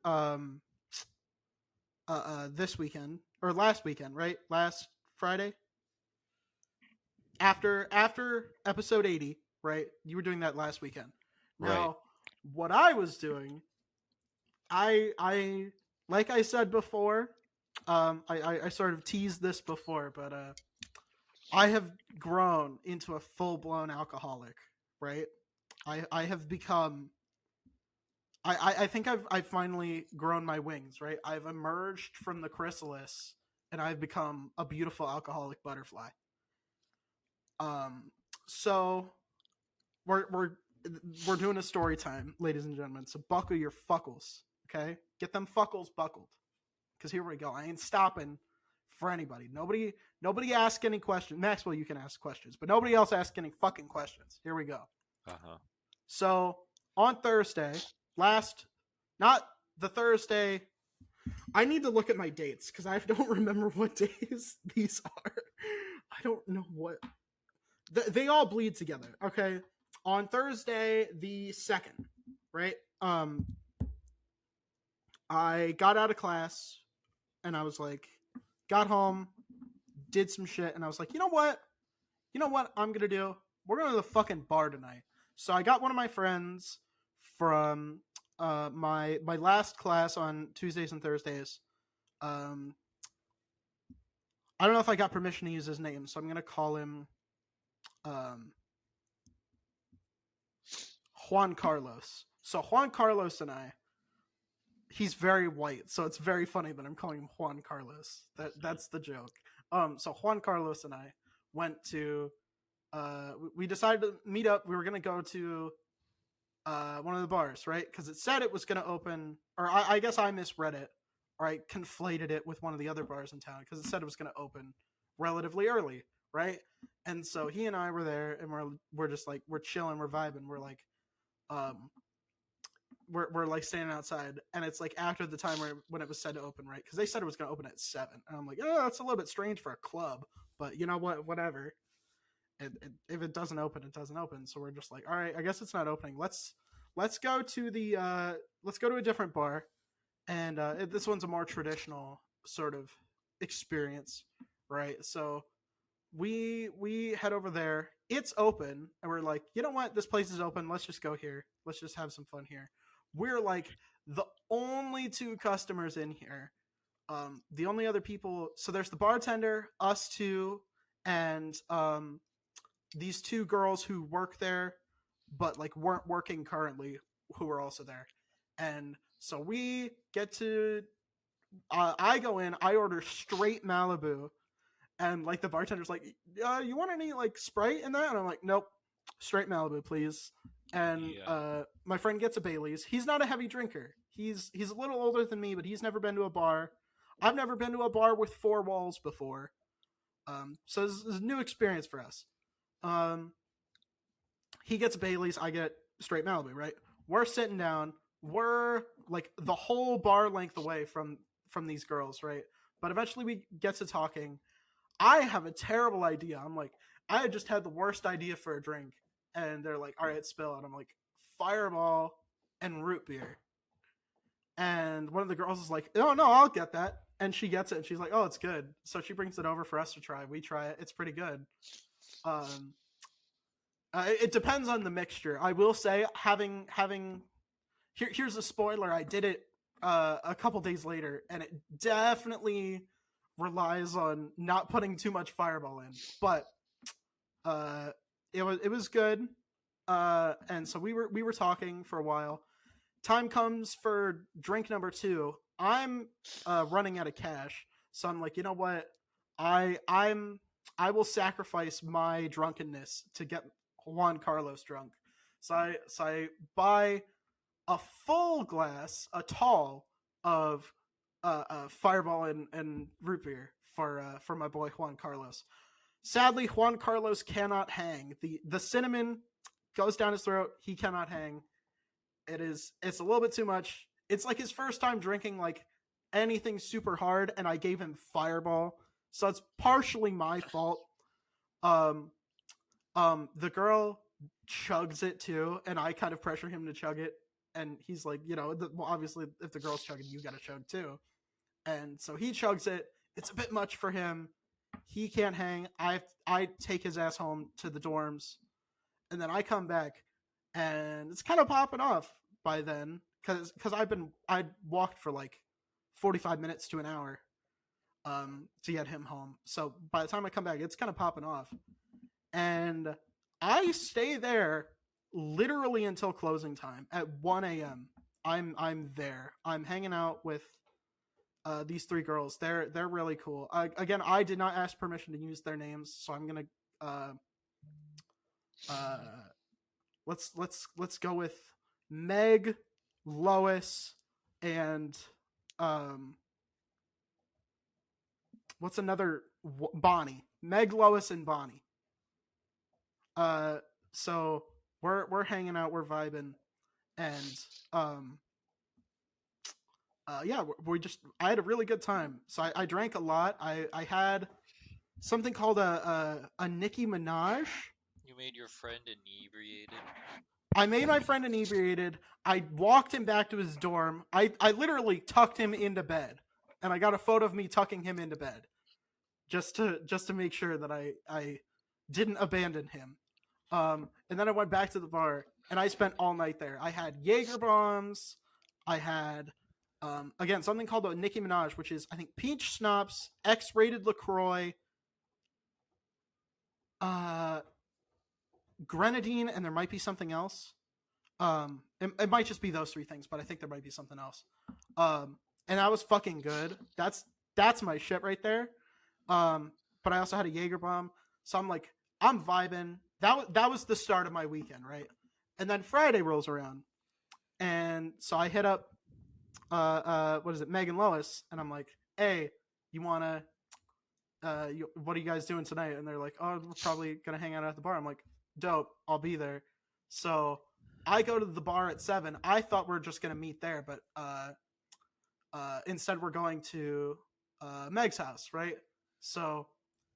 this weekend or last weekend, right? Last Friday after episode 80, right? You were doing that last weekend. Now, Right. what I was doing, I like I said before, I sort of teased this before, but I have grown into a full-blown alcoholic, right? I have become I think I've finally grown my wings, right? I've emerged from the chrysalis and I've become a beautiful alcoholic butterfly. So we're doing a story time, ladies and gentlemen. So buckle your fuckles, okay? Get them fuckles buckled, because here we go. I ain't stopping for anybody. Nobody ask any questions. Maxwell, you can ask questions, but nobody else ask any fucking questions. Here we go. So on Thursday, not the Thursday. I need to look at my dates because I don't remember what days these are. I don't know what. They all bleed together. Okay, on Thursday the 2nd, right? I got out of class and I was like, got home, did some shit, and I was like, you know what I'm gonna do? We're going to the fucking bar tonight. So I got one of my friends from my last class on Tuesdays and Thursdays. I don't know if I got permission to use his name, so I'm gonna call him Juan Carlos. So Juan Carlos and he's very white, so it's very funny that I'm calling him Juan Carlos. That's the joke. So Juan Carlos and I went to we decided to meet up. We were gonna go to one of the bars, right? Because it said it was gonna open, or I guess I misread it, or I conflated it with one of the other bars in town, because it said it was gonna open relatively early, right? And so he and I were there, and we're just like, we're chilling, we're vibing, we're like, we're like standing outside, and it's like after the time when it was said to open, right? Because they said it was gonna open at 7, and I'm like, oh, that's a little bit strange for a club, but you know what? Whatever. If it doesn't open, it doesn't open. So we're just like, all right, I guess it's not opening. Let's go to the let's go to a different bar, and this one's a more traditional sort of experience, right? So we head over there. It's open, and we're like, you know what? This place is open. Let's just go here. Let's just have some fun here. We're like the only 2 customers in here. The only other people. So there's the bartender, us 2, and these 2 girls who work there, but like weren't working currently, who were also there. And so we get to, I go in, I order straight Malibu, and like the bartender's like, you want any like Sprite in that? And I'm like, nope, straight Malibu, please. And my friend gets a Bailey's. He's not a heavy drinker. He's a little older than me, but he's never been to a bar. I've never been to a bar with 4 walls before. So this is a new experience for us. He gets Bailey's, I get straight Malibu, right? We're sitting down. We're like the whole bar length away from these girls, right? But eventually we get to talking. I have a terrible idea. I'm like, I had just had the worst idea for a drink. And they're like, all right, spill. And I'm like, Fireball and root beer. And one of the girls is like, oh, no, I'll get that. And she gets it, and she's like, oh, it's good. So she brings it over for us to try. We try it. It's pretty good. It depends on the mixture. I will say, here's a spoiler. I did it a couple days later, and it definitely relies on not putting too much Fireball in. But it was good. And so we were talking for a while. Time comes for drink number 2. I'm running out of cash, so I'm like, you know what? I will sacrifice my drunkenness to get Juan Carlos drunk. So I buy a full glass, a tall of Fireball and root beer for my boy Juan Carlos. Sadly, Juan Carlos cannot hang. The cinnamon goes down his throat. He cannot hang. It's a little bit too much. It's like his first time drinking like anything super hard, and I gave him Fireball, so it's partially my fault. The girl chugs it too, and I kind of pressure him to chug it, and he's like, well, obviously if the girl's chugging, you gotta chug too. And so he chugs it. It's a bit much for him. He can't hang. I take his ass home to the dorms, and then I come back, and it's kind of popping off by then, because I'd walked for like 45 minutes to an hour to get him home. So by the time I come back, it's kind of popping off, and I stay there literally until closing time at 1 a.m. I'm there. I'm hanging out with these 3 girls. They're really cool. Again, I did not ask permission to use their names, so I'm gonna let's go with Meg, Lois, and what's another Bonnie? Meg, Lois, and Bonnie. So we're hanging out, we're vibing, and yeah, I had a really good time. So I drank a lot. I had something called a Nicki Minaj. You made your friend inebriated. I made my friend inebriated. I walked him back to his dorm. I literally tucked him into bed, and I got a photo of me tucking him into bed, just to make sure that I didn't abandon him. And then I went back to the bar, and I spent all night there. I had Jaeger bombs. I had again something called a Nicki Minaj, which is I think peach schnapps, X-rated Lacroix, grenadine, and there might be something else. It might just be those three things, but I think there might be something else. And that was fucking good. That's my shit right there. But I also had a Jaeger bomb, so I'm vibing. That was the start of my weekend, right? And then Friday rolls around, and so I hit up what is it, Meg and Lois, and I'm like, hey, you wanna what are you guys doing tonight? And they're like, oh, we're probably gonna hang out at the bar. I'm like, dope, I'll be there. So I go to the bar at 7. I thought we are just gonna meet there, but instead we're going to Meg's house, right? So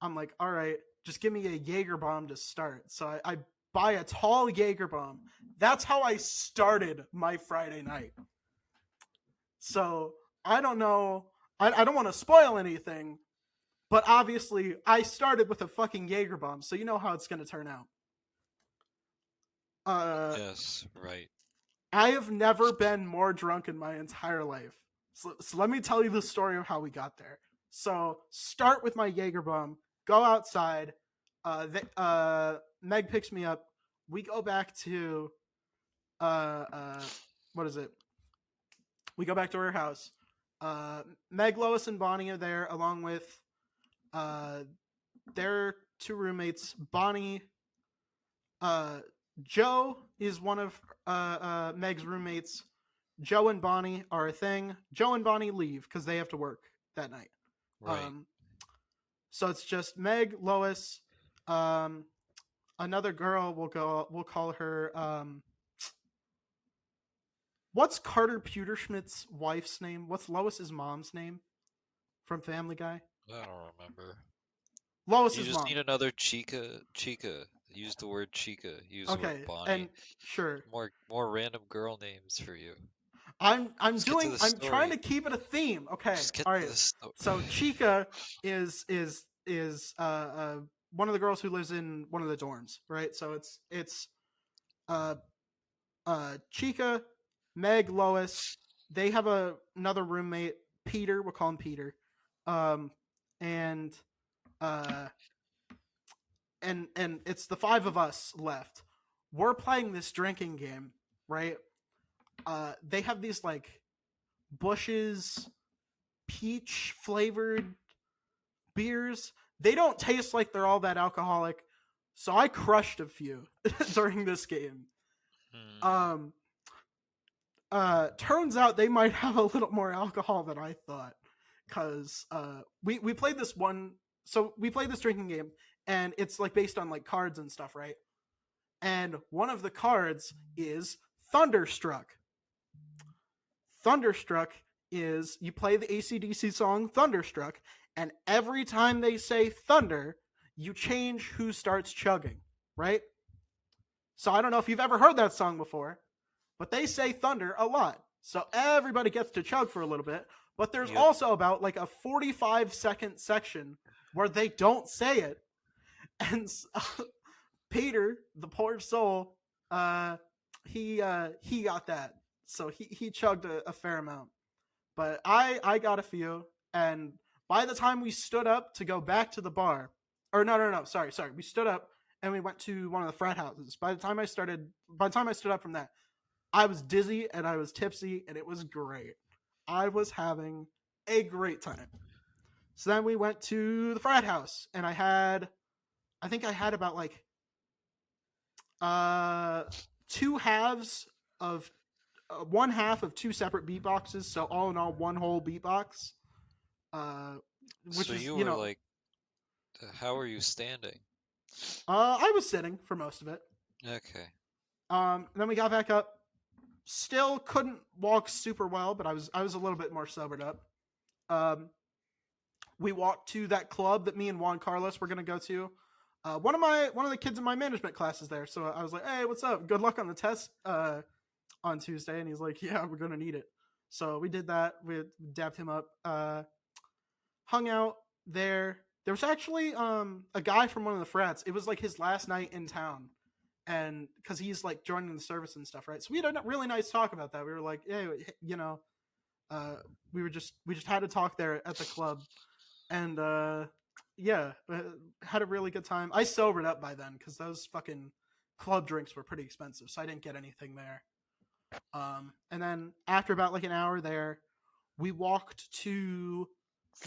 I'm like, all right, just give me a Jaeger bomb to start. So I buy a tall Jaeger bomb. That's how I started my Friday night. So I don't know. I don't want to spoil anything, but obviously I started with a fucking Jaeger bomb, so you know how it's going to turn out. Yes, right. I have never been more drunk in my entire life. So let me tell you the story of how we got there. So start with my Jaeger bomb, go outside. Meg picks me up. We go back to what is it? We go back to her house. Meg, Lois, and Bonnie are there, along with their 2 roommates. Bonnie, Joe is one of Meg's roommates. Joe and Bonnie are a thing. Joe and Bonnie leave because they have to work that night. Right. So it's just Meg, Lois, another girl. We'll call her. What's Carter Pewterschmidt's wife's name? What's Lois's mom's name from Family Guy? I don't remember. Lois's You just mom. need another Chica. Use the word Chica. Use the Okay, word Bonnie. and sure. More random girl names for you. I'm Just get to the I'm trying to story. keep it a theme. Okay. Just get All to right. the story. So Chica is one of the girls who lives in one of the dorms, right? So it's Chica, Meg, Lois. They have another roommate, Peter. We'll call him Peter. And it's the 5 of us left. We're playing this drinking game, right? They have these like Bush's peach flavored beers. They don't taste like they're all that alcoholic, so I crushed a few during this game. Turns out they might have a little more alcohol than I thought, because we played this drinking game, and it's like based on like cards and stuff, right? And one of the cards is Thunderstruck. Thunderstruck is you play the AC/DC song Thunderstruck, and every time they say thunder, you change who starts chugging, right? So I don't know if you've ever heard that song before, but they say thunder a lot. So everybody gets to chug for a little bit, but there's also about like a 45-second section where they don't say it. And Peter, the poor soul, he got that. So he chugged a fair amount. But I got a few, and by the time we stood up to go back to the bar, or no, sorry, we stood up and we went to one of the frat houses. By the time I stood up from that, I was dizzy and I was tipsy, and it was great. I was having a great time. So then we went to the frat house, and I think I had about like two halves of one half of two separate beatboxes. So all in all, one whole beatbox. Which So is, you were like, how are you standing? I was sitting for most of it. Okay. Then we got back up. Still couldn't walk super well, but I was a little bit more sobered up. We walked to that club that me and Juan Carlos were gonna go to. One of the kids in my management class is there, so I was like, "Hey, what's up? Good luck on the test on Tuesday." And he's like, "Yeah, we're gonna need it." So we did that. We dapped him up. Hung out there. There was actually a guy from one of the frats. It was like his last night in town, and because he's like joining the service and stuff, right? So we had a really nice talk about that. We were like, "Hey, we just had to talk there at the club." And yeah, had a really good time. I sobered up by then because those fucking club drinks were pretty expensive, so I didn't get anything there. And then after about like an hour there, we walked to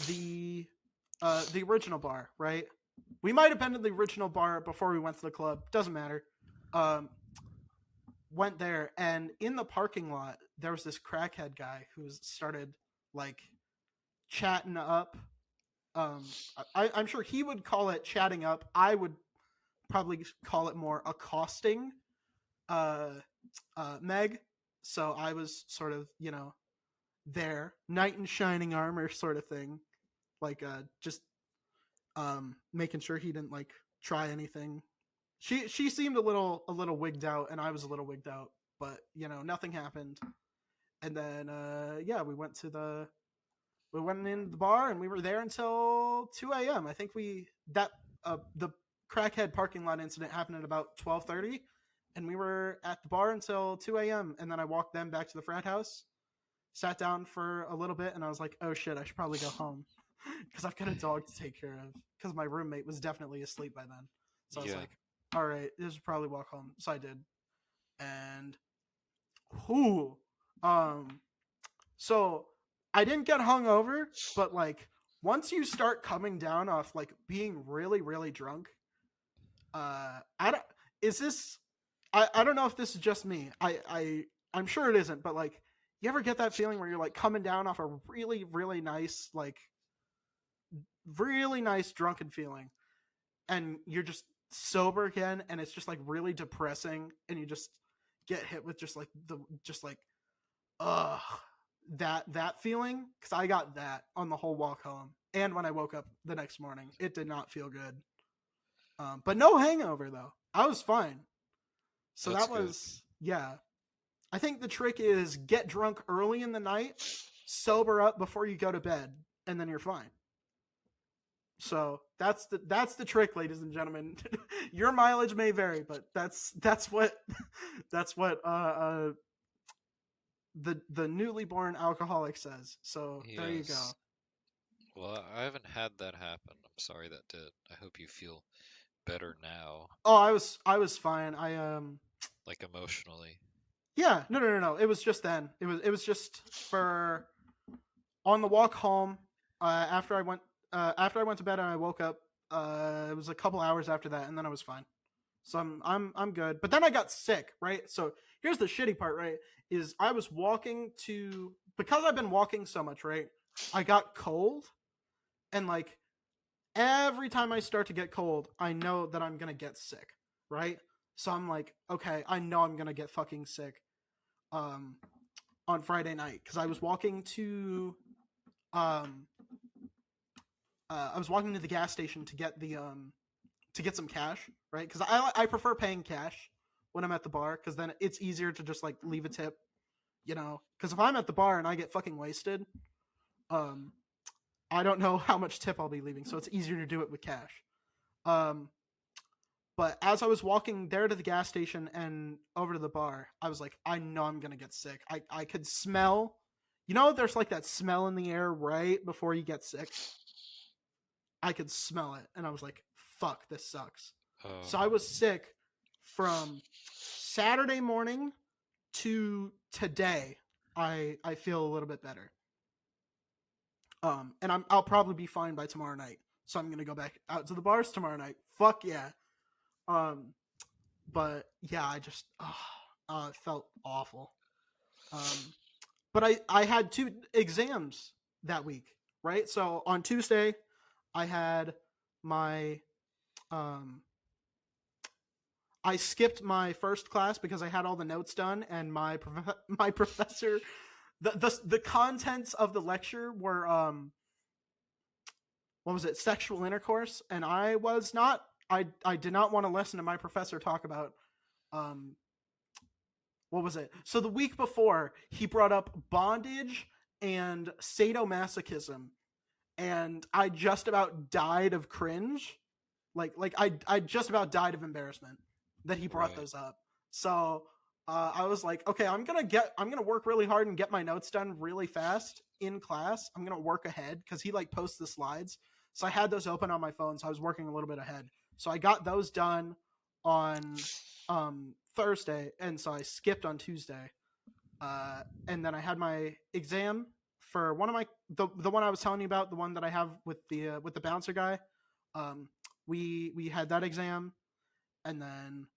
the original bar. Right, we might have been to the original bar before we went to the club. Doesn't matter. Went there, and in the parking lot there was this crackhead guy who started like chatting up. I'm sure he would call it chatting up. I would probably call it more accosting Meg. So I was sort of, there, knight in shining armor sort of thing. Like just making sure he didn't like try anything. She seemed a little wigged out, and I was a little wigged out, but nothing happened. And then yeah, we went in the bar, and we were there until 2 a.m. I think the crackhead parking lot incident happened at about 12:30, and we were at the bar until 2 a.m. And then I walked them back to the frat house, sat down for a little bit, and I was like, oh shit, I should probably go home because I've got a dog to take care of, because my roommate was definitely asleep by then. So I was like, all right, this should probably walk home. So I did. And so I didn't get hungover, but like once you start coming down off like being really, really drunk, I don't know if this is just me. I'm sure it isn't, but like, you ever get that feeling where you're like coming down off a really, really nice, like really nice drunken feeling, and you're just sober again, and it's just like really depressing, and you just get hit with just like ugh, that feeling? Because I got that on the whole walk home, and when I woke up the next morning, it did not feel good. But no hangover though. I was fine. So That's that was yeah. I think the trick is get drunk early in the night, sober up before you go to bed, and then you're fine. So that's the trick, ladies and gentlemen. Your mileage may vary, but that's what the newly born alcoholic says. So there you go. Yes. Well, I haven't had that happen. I'm sorry that did. I hope you feel better now, Oh, I was fine. like emotionally. Yeah, no. It was just then. It was just for on the walk home. After I went to bed and I woke up. It was a couple hours after that, and then I was fine. So I'm good. But then I got sick, right? So here's the shitty part, right? Is I was walking to, because I've been walking so much, right? I got cold, and like every time I start to get cold, I know that I'm gonna get sick, right? So I'm like, okay, I know I'm gonna get fucking sick. On Friday night, because I was walking to the gas station to get to get some cash, right? Because I prefer paying cash when I'm at the bar, because then it's easier to just like leave a tip, because if I'm at the bar and I get fucking wasted, I don't know how much tip I'll be leaving, so it's easier to do it with cash. But as I was walking there to the gas station and over to the bar, I was like, I know I'm gonna get sick. I could smell, there's like that smell in the air right before you get sick. I could smell it, and I was like, fuck, this sucks. So I was sick from Saturday morning to today. I feel a little bit better. And I'll probably be fine by tomorrow night. So I'm gonna go back out to the bars tomorrow night. Fuck yeah. But yeah, It felt awful. But I had 2 exams that week, right? So on Tuesday, I had my I skipped my first class because I had all the notes done, and my professor, the contents of the lecture were what was it, sexual intercourse, and I did not want to listen to my professor talk about um what was it? So the week before, he brought up bondage and sadomasochism, and I just about died of cringe. I just about died of embarrassment that he brought Right. those up. So I was like, okay, I'm gonna work really hard and get my notes done really fast in class. I'm gonna work ahead because he like posts the slides. So I had those open on my phone, so I was working a little bit ahead. So I got those done on Thursday, and so I skipped on Tuesday. And then I had my exam for one of my the one I was telling you about, the one that I have with the bouncer guy. We had that exam, and then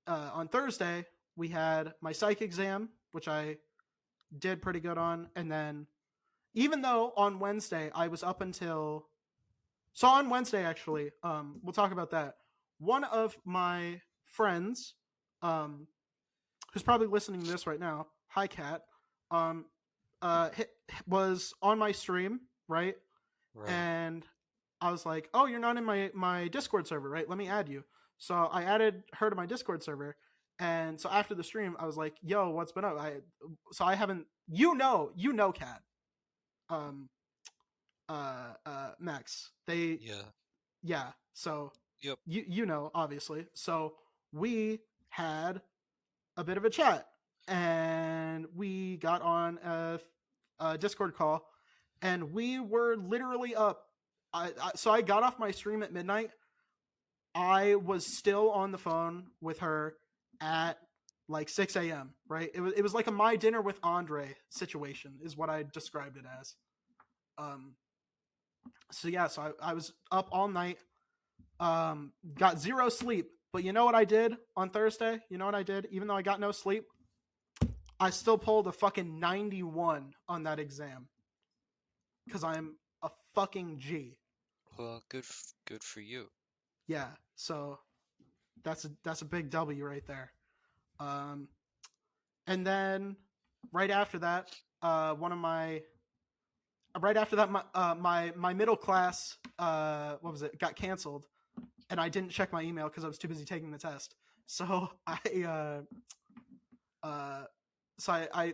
on Thursday we had my psych exam, which I did pretty good on, and then even though on Wednesday I was up until on Wednesday actually, we'll talk about that. One of my friends, who's probably listening to this right now, hi Kat, um, was on my stream, right? Right. And I was like, "Oh, you're not in my Discord server, right? Let me add you." So I added her to my Discord server, and so after the stream, I was like, "Yo, what's been up?" I haven't, Kat, um, Max. Yeah. Yeah. So Yep. you know, obviously. So we had a bit of a chat, and we got on a Discord call, and we were literally up. So I got off my stream at midnight. I was still on the phone with her at like 6 a.m. Right? It was like a my dinner with Andre situation, is what I described it as. So yeah, so I was up all night. Got zero sleep. But you know what I did on Thursday? You know what I did? Even though I got no sleep, I still pulled a fucking 91 on that exam. Because I'm a fucking G. Well, good for you. Yeah, so that's a big W right there. And then right after that, my middle class, what was it, got canceled, and I didn't check my email because I was too busy taking the test. So I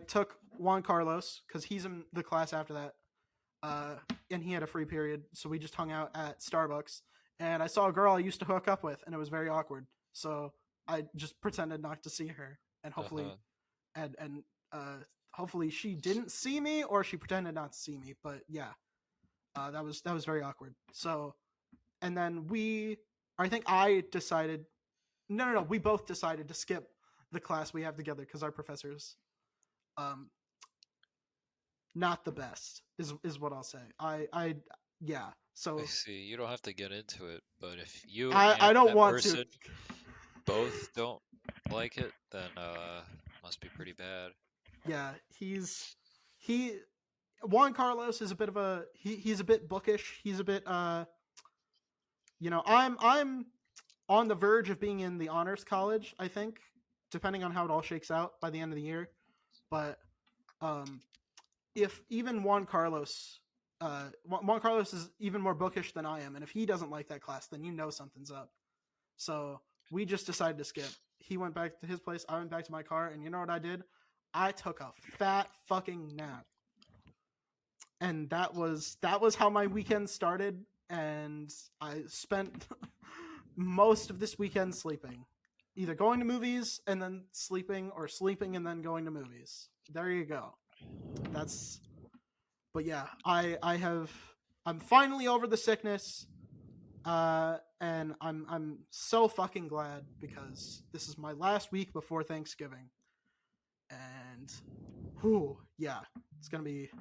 took Juan Carlos because he's in the class after that, and he had a free period, so we just hung out at Starbucks. And I saw a girl I used to hook up with, and it was very awkward. So I just pretended not to see her, and hopefully, Uh-huh. and hopefully she didn't see me, or she pretended not to see me. But yeah, that was very awkward. So, and then I think I decided, no, we both decided to skip the class we have together because our professors, not the best is what I'll say. Yeah. So I see. You don't have to get into it, but if you I and don't that want person to. both don't like it, then must be pretty bad. Yeah, he Juan Carlos is a bit of a he's a bit bookish. He's a bit I'm on the verge of being in the honors college, I think, depending on how it all shakes out by the end of the year. But if even Juan Carlos is even more bookish than I am, and if he doesn't like that class, then you know something's up. So we just decided to skip. He went back to his place, I went back to my car, and you know what I did? I took a fat fucking nap. And that was how my weekend started, and I spent most of this weekend sleeping. Either going to movies and then sleeping, or sleeping and then going to movies. There you go. But yeah, I'm finally over the sickness. And I'm so fucking glad, because this is my last week before Thanksgiving, and yeah, it's gonna be.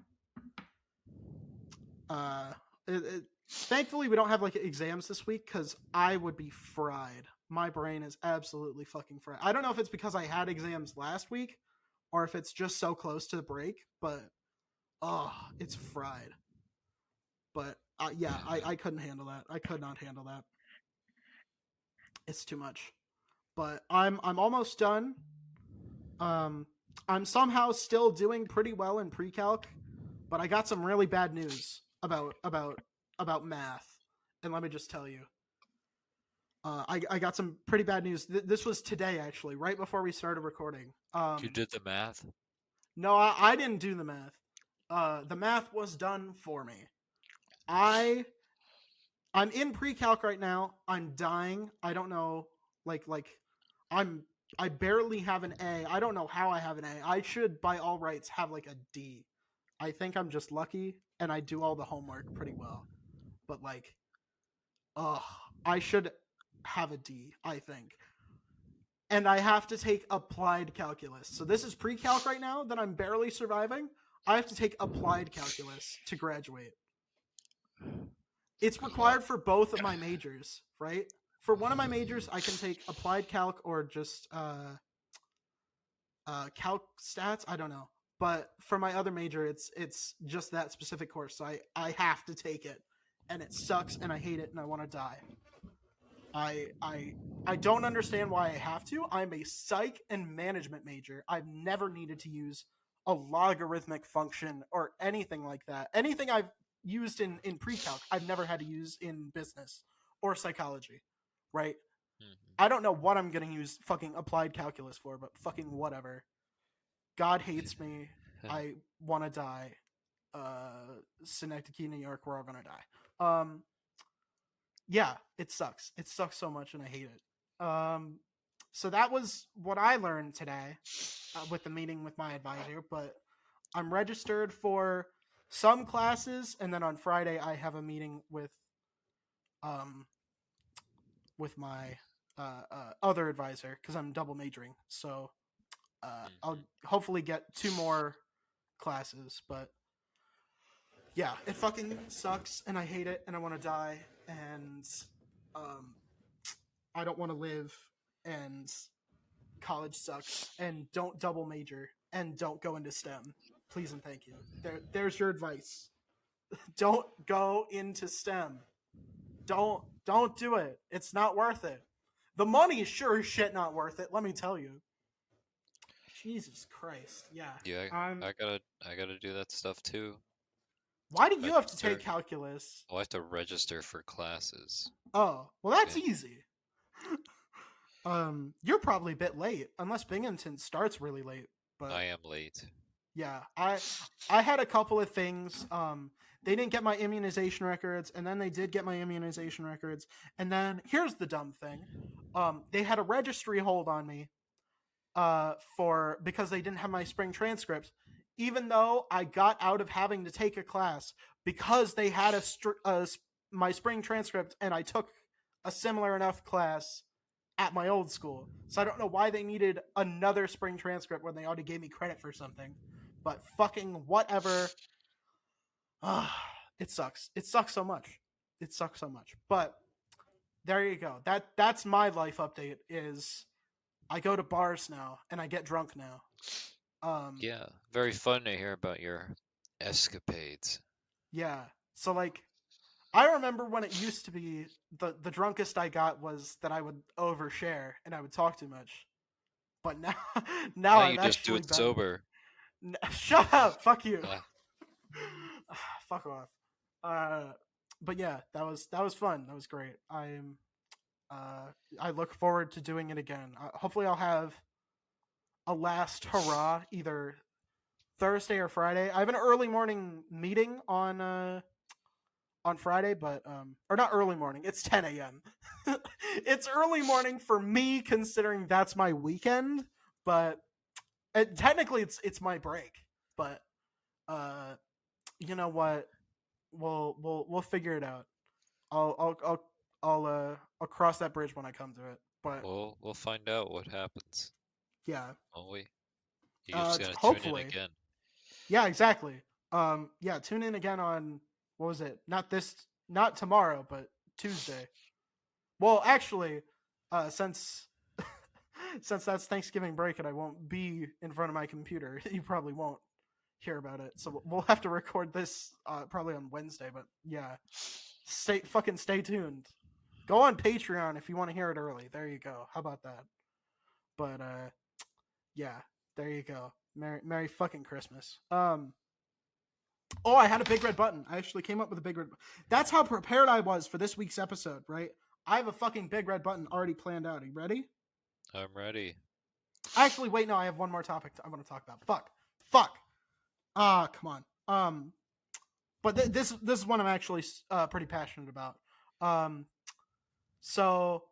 Thankfully we don't have like exams this week, because I would be fried my brain is absolutely fucking fried. I don't know if it's because I had exams last week or if it's just so close to the break, but it's fried. But yeah, I couldn't handle that. I could not handle that. It's too much. But I'm almost done. I'm somehow still doing pretty well in pre-calc, but I got some really bad news about math. And let me just tell you, I got some pretty bad news. This was today, actually, right before we started recording. You did the math? No, I didn't do the math. The math was done for me. I'm in pre-calc right now. I'm dying. I don't know, like I barely have an A. I don't know how I have an A. I should, by all rights, have like a D. I think I'm just lucky, and I do all the homework pretty well. But like, I should have a D, I think. And I have to take applied calculus. So this is pre-calc right now that I'm barely surviving. I have to take applied calculus to graduate. It's required for both of my majors, right? For one of my majors, I can take applied calc or just calc stats. I don't know. But for my other major, it's just that specific course. So I have to take it. And it sucks and I hate it and I want to die. I don't understand why I have to. I'm a psych and management major. I've never needed to use a logarithmic function or anything like that. Anything I've used in pre-calc, I've never had to use in business or psychology, right? Mm-hmm. I don't know what I'm going to use fucking applied calculus for, but fucking whatever. God hates me. I want to die. Synecdoche, New York, we're all going to die. Yeah, it sucks. It sucks so much and I hate it. So that was what I learned today with the meeting with my advisor, but I'm registered for some classes, and then on Friday I have a meeting with my other advisor because I'm double majoring. So I'll hopefully get 2 more classes, but yeah, it fucking sucks and I hate it and I want to die and I don't want to live and college sucks and don't double major and don't go into STEM. Please and thank you. There's your advice. Don't go into STEM. Don't do it. It's not worth it. The money is sure as shit not worth it, let me tell you. Jesus Christ. Yeah. Yeah, I gotta do that stuff too. Why do you have to Register. take calculus? I have to register for classes. Oh, well that's Yeah. easy. You're probably a bit late, unless Binghamton starts really late. But I am late. yeah, I had a couple of things. They didn't get my immunization records, and then they did get my immunization records, and then here's the dumb thing. They had a registry hold on me because they didn't have my spring transcript, even though I got out of having to take a class because they had my spring transcript and I took a similar enough class at my old school. So I don't know why they needed another spring transcript when they already gave me credit for something. But fucking whatever. It sucks. It sucks so much. It sucks so much. But there you go. That's my life update is I go to bars now and I get drunk now. Yeah, very fun to hear about your escapades. Yeah. So like I remember when it used to be the drunkest I got was that I would overshare and I would talk too much. But now Now I'm you just do actually it sober. Shut up! Fuck you. Ah. Fuck off. But yeah, that was fun. That was great. I look forward to doing it again. Hopefully, I'll have a last hurrah either Thursday or Friday. I have an early morning meeting on Friday, but or not early morning. It's 10 a.m. It's early morning for me, considering that's my weekend. But technically, it's my break. But you know what? We'll figure it out. I'll cross that bridge when I come to it. But We'll find out what happens, yeah, won't we? You're just gonna tune hopefully. in again. Yeah, exactly. Yeah, tune in again on what was it? Not tomorrow, but Tuesday. Well, actually, since since that's Thanksgiving break and I won't be in front of my computer, you probably won't hear about it. So we'll have to record this probably on Wednesday. But yeah, stay tuned. Go on Patreon if you want to hear it early. There you go. How about that? But yeah, there you go. Merry fucking Christmas. Oh, I had a big red button. I actually came up with a big red. That's how prepared I was for this week's episode, right? I have a fucking big red button already planned out. Are you ready? I'm ready. Actually, wait, no, I have one more topic I want to talk about. Fuck. Come on. But this is one I'm actually pretty passionate about. So,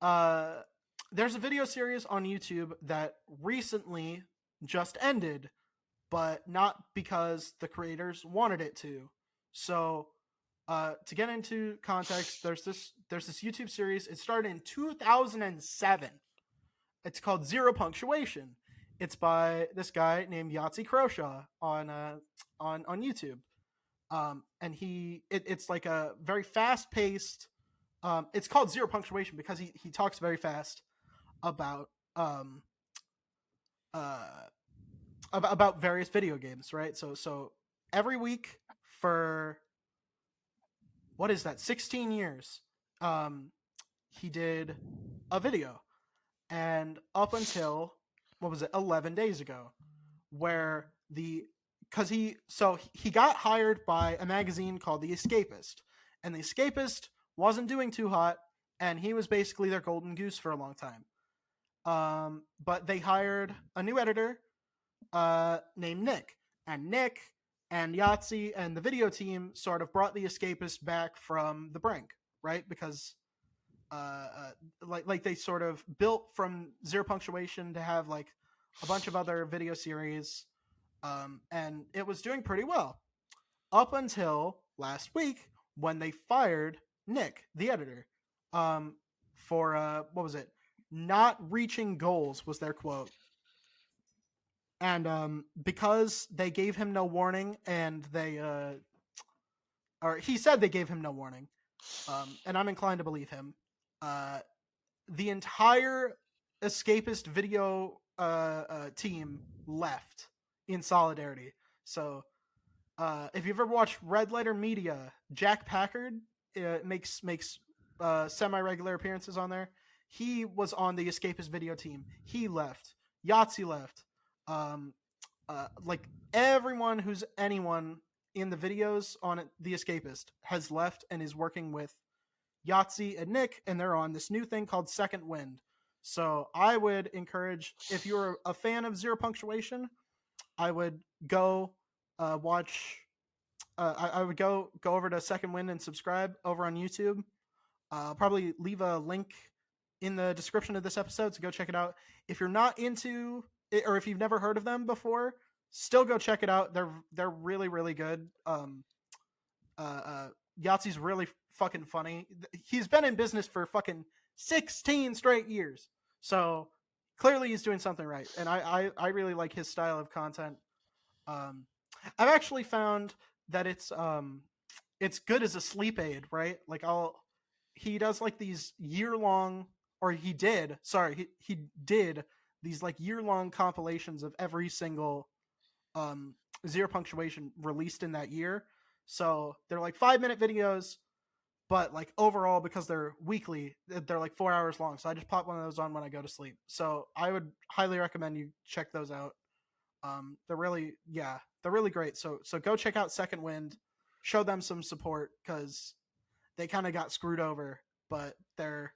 there's a video series on YouTube that recently just ended, but not because the creators wanted it to. So, to get into context, there's this YouTube series. It started in 2007. It's called Zero Punctuation. It's by this guy named Yahtzee Croshaw on YouTube. And it's like a very fast paced. It's called Zero Punctuation because he talks very fast about about various video games, right? So every week for what is that? 16 years, he did a video, and up until what was it? 11 days ago, where because he got hired by a magazine called The Escapist, and The Escapist wasn't doing too hot, and he was basically their golden goose for a long time. But they hired a new editor named Nick, and Nick and Yahtzee and the video team sort of brought The Escapist back from the brink, right? Because like they sort of built from Zero Punctuation to have like a bunch of other video series, and it was doing pretty well up until last week when they fired Nick, the editor, for what was it? Not reaching goals was their quote. And because they gave him no warning, and or he said they gave him no warning, and I'm inclined to believe him. The entire Escapist video team left in solidarity. So, if you've ever watched Red Letter Media, Jack Packard makes semi-regular appearances on there. He was on the Escapist video team. He left. Yahtzee left. Like everyone who's anyone in the videos on The Escapist has left and is working with Yahtzee and Nick, and they're on this new thing called Second Wind. So I would encourage, if you're a fan of Zero Punctuation, I would go watch. I would go over to Second Wind and subscribe over on YouTube. I'll probably leave a link in the description of this episode, so go check it out. If you're not into it, or if you've never heard of them before, still go check it out. They're really, really good. Yahtzee's really fucking funny. He's been in business for fucking 16 straight years, so clearly he's doing something right. And I really like his style of content. I've actually found that it's good as a sleep aid, right? Like he does like these year-long, or he did these like year-long compilations of every single Zero Punctuation released in that year. So they're like 5-minute videos, but like overall, because they're weekly, they're like 4 hours long. So I just pop one of those on when I go to sleep. So I would highly recommend you check those out. They're really great. So go check out Second Wind, show them some support, because they kind of got screwed over, but they're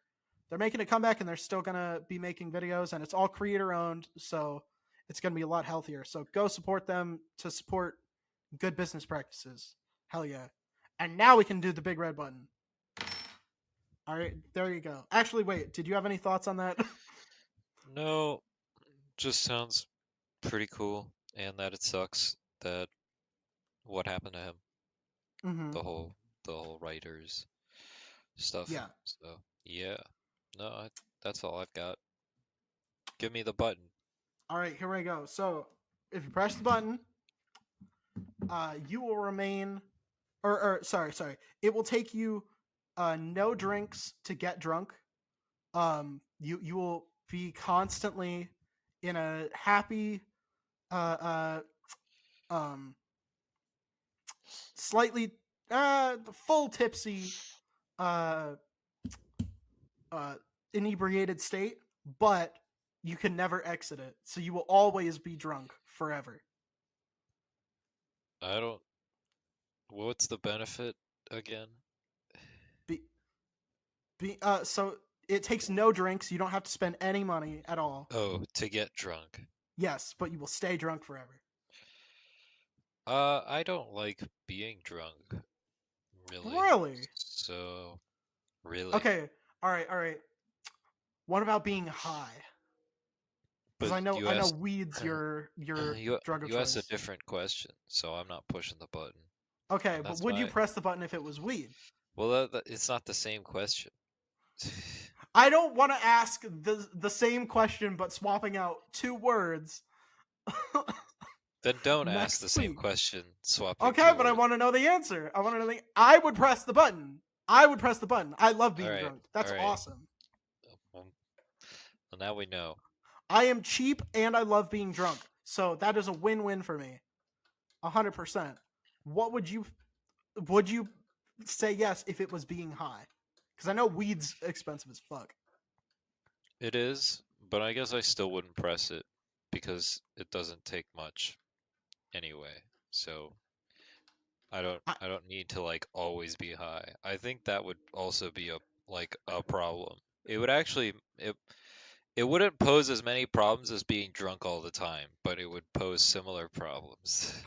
making a comeback, and they're still gonna be making videos, and it's all creator owned, so it's gonna be a lot healthier. So go support them to support good business practices. Hell yeah! And now we can do the big red button. All right, there you go. Actually, wait, did you have any thoughts on that? No, just sounds pretty cool, and that it sucks that what happened to him, Mm-hmm. the whole writers stuff. Yeah. So yeah, no, that's all I've got. Give me the button. All right, here we go. So if you press the button, you will remain, or sorry, it will take you no drinks to get drunk, you will be constantly in a happy, um, slightly full tipsy, uh, inebriated state, but you can never exit it. So you will always be drunk forever. I don't. What's the benefit again? Be, so it takes no drinks. You don't have to spend any money at all. Oh, to get drunk. Yes, but you will stay drunk forever. I don't like being drunk, really. Really? So, really. Okay. All right. What about being high? Because But I you know asked, weed's your drug of you asked a choice. different question, so I'm not pushing the button. Okay, And but that's would you why. press the button if it was weed? Well, it's not the same question. I don't want to ask the same question, but swapping out 2 words. Then don't ask the Next same week. question, swapping Okay, 2 but I words. want to know the answer. I want to know I would press the button. I would press the button. I love being Alright, drunk. That's alright. awesome. Well, now we know. I am cheap and I love being drunk. So that is a win-win for me. 100%. What would you say yes if it was being high? Because I know weed's expensive as fuck. It is, but I guess I still wouldn't press it because it doesn't take much anyway. So I don't need to like always be high. I think that would also be a problem. It would actually it wouldn't pose as many problems as being drunk all the time, but it would pose similar problems.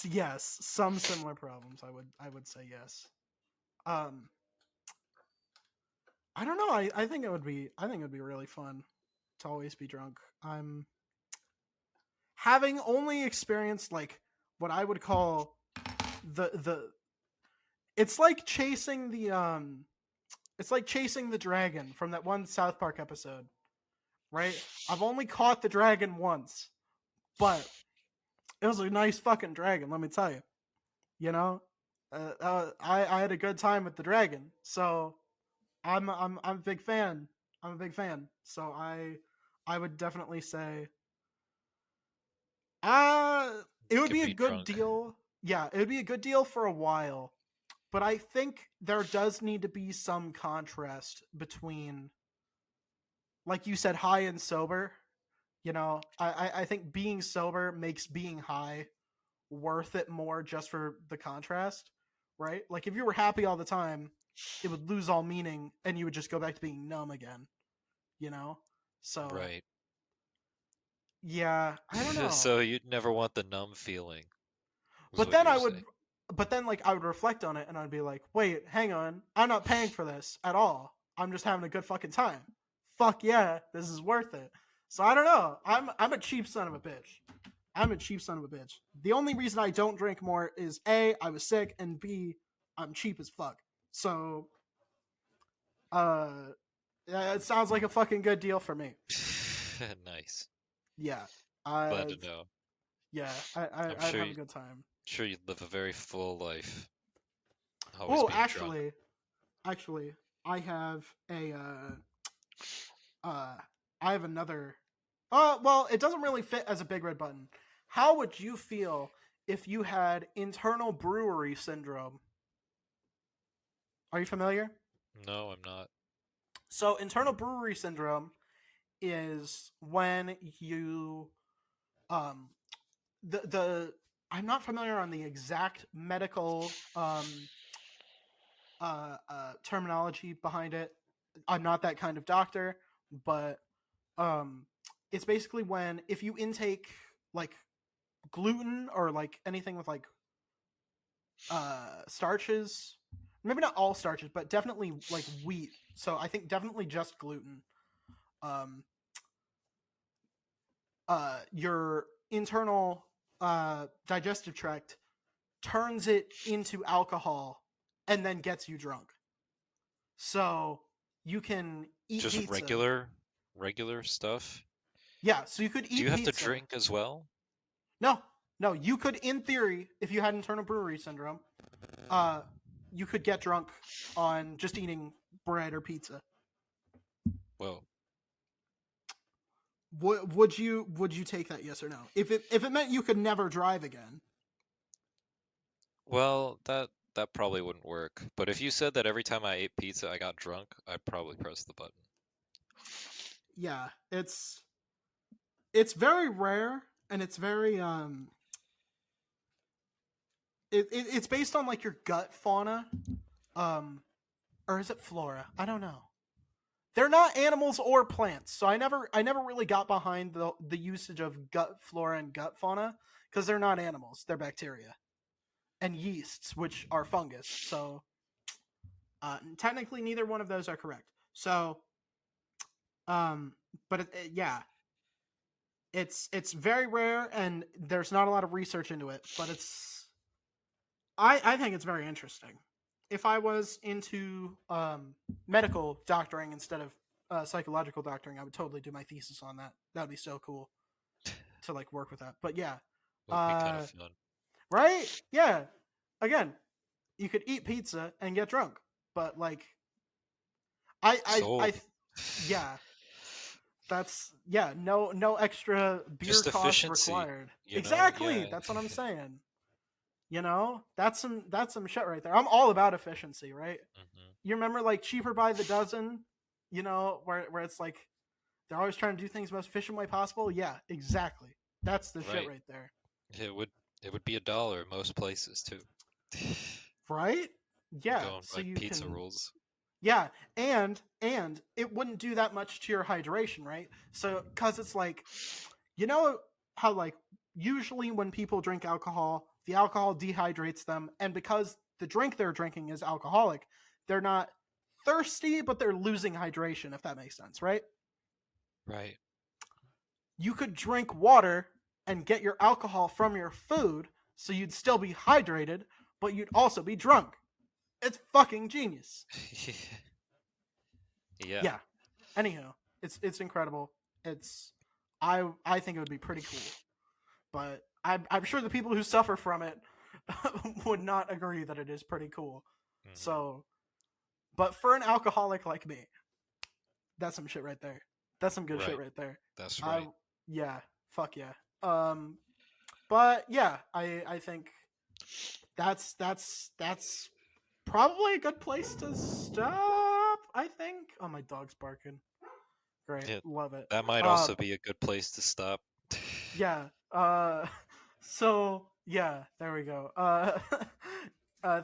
Yes, some similar problems. I would say yes. Um, I don't know. I think it would be really fun to always be drunk. I'm having only experienced like what I would call the it's like chasing the dragon from that one South Park episode, right? I've only caught the dragon once, but it was a nice fucking dragon, let me tell you. You know, I had a good time with the dragon, so I'm a big fan. I'm a big fan. So I would definitely say it You would could be a be good drunk. deal. Yeah, it would be a good deal for a while. But I think there does need to be some contrast between, like you said, high and sober. You know, I think being sober makes being high worth it more just for the contrast, right? Like if you were happy all the time, it would lose all meaning and you would just go back to being numb again, you know? So, Right. yeah, I don't know. So you'd never want the numb feeling, is But what then you're I would saying. but then like I would reflect on it and I'd be like, "Wait, hang on. I'm not paying for this at all. I'm just having a good fucking time. Fuck yeah, this is worth it." So I don't know. I'm a cheap son of a bitch. I'm a cheap son of a bitch. The only reason I don't drink more is A, I was sick, and B, I'm cheap as fuck. So, yeah, it sounds like a fucking good deal for me. Nice. Yeah, Glad to know. yeah, I'm I'd sure have a you good time. sure you'd live a very full life, always Oh, being drunk. actually, I have a uh, I have another. Well, it doesn't really fit as a big red button. How would you feel if you had internal brewery syndrome? Are you familiar? No, I'm not. So, internal brewery syndrome is when you um the I'm not familiar on the exact medical terminology behind it. I'm not that kind of doctor, but um it's basically when if you intake like gluten or like anything with like starches, maybe not all starches, but definitely like wheat. So I think definitely just gluten. Um your internal digestive tract turns it into alcohol and then gets you drunk. So you can eat Just pizza. regular stuff. Yeah, so you could Do eat you have to pizza. drink as well? No, no, you could, in theory, if you had internal brewery syndrome, you could get drunk on just eating bread or pizza. Whoa. Would you take that? Yes or no? If it meant you could never drive again. Well, that probably wouldn't work. But if you said that every time I ate pizza I got drunk, I'd probably press the button. Yeah, it's very rare, and it's very it's based on like your gut fauna, or is it flora? I don't know. They're not animals or plants, so I never really got behind the usage of gut flora and gut fauna because they're not animals, they're bacteria and yeasts, which are fungus. So technically, neither one of those are correct. So, but yeah, it's very rare, and there's not a lot of research into it, but I think it's very interesting. If I was into medical doctoring instead of psychological doctoring, I would totally do my thesis on that. That would be so cool to like work with that. But yeah, Would be kind of fun. right? Yeah. Again, you could eat pizza and get drunk, but like, Sold. yeah, no extra beer Just costs efficiency, required. you know? Exactly, Yeah. that's what I'm saying. That's some shit right there. I'm all about efficiency, right? Hmm. You remember like Cheaper by the Dozen, where it's like they're always trying to do things the most efficient way possible. Yeah, exactly. That's the shit Right. right there. It would be $1 in most places too. Right? Yeah. Going So like you pizza can rules. Yeah, and it wouldn't do that much to your hydration, right? So cuz it's like you know how like usually when people drink alcohol, the alcohol dehydrates them, and because the drink they're drinking is alcoholic, they're not thirsty, but they're losing hydration, if that makes sense, right? Right. You could drink water and get your alcohol from your food, so you'd still be hydrated, but you'd also be drunk. It's fucking genius. Yeah. Yeah. Anyhow, it's incredible. I think it would be pretty cool, but I'm sure the people who suffer from it would not agree that it is pretty cool. Mhm. So, but for an alcoholic like me, that's some shit right there. That's some good shit Right. right there. That's right. Yeah, fuck yeah. But yeah, I think that's probably a good place to stop. I think. Oh, my dog's barking. Great, Yeah, love it. that might also be a good place to stop. Yeah. So yeah, there we go.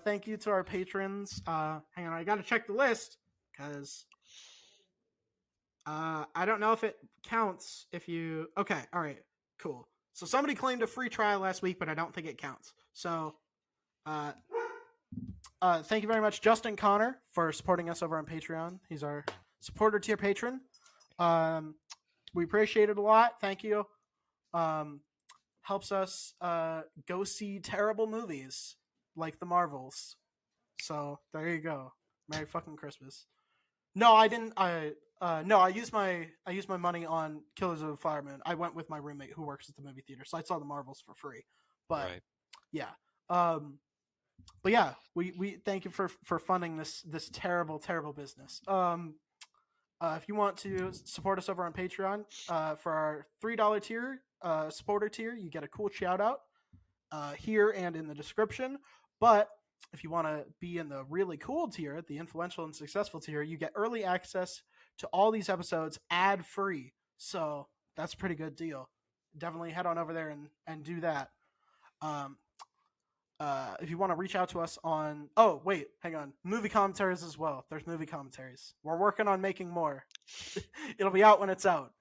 Thank you to our patrons. Hang on, I gotta check the list because I don't know if it counts if you. Okay, all right, cool. So somebody claimed a free trial last week, but I don't think it counts. So, uh, thank you very much, Justin Connor, for supporting us over on Patreon. He's our supporter tier patron. We appreciate it a lot. Thank you. Helps us go see terrible movies like the Marvels. So there you go. Merry fucking Christmas. No, I didn't. I used my money on Killers of the Flower Moon. I went with my roommate who works at the movie theater, so I saw the Marvels for free. But Right. yeah, but yeah, we thank you for funding this terrible business. If you want to support us over on Patreon, for our $3 tier, supporter tier, you get a cool shout out here and in the description. But if you want to be in the really cool tier, the influential and successful tier, you get early access to all these episodes ad free. So that's a pretty good deal. Definitely head on over there and do that. If you want to reach out to us on, oh wait, hang on, movie commentaries as well. There's movie commentaries. We're working on making more. It'll be out when it's out.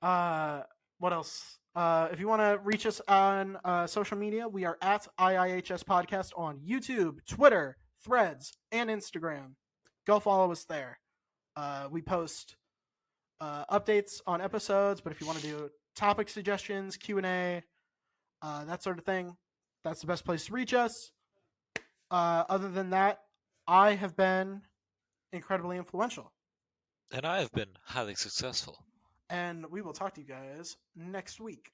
What else? If you want to reach us on social media, we are at IIHS Podcast on YouTube, Twitter, Threads, and Instagram. Go follow us there. We post updates on episodes, but if you want to do topic suggestions, Q&A, that sort of thing, that's the best place to reach us. Other than that, I have been incredibly influential. And I have been highly successful. And we will talk to you guys next week.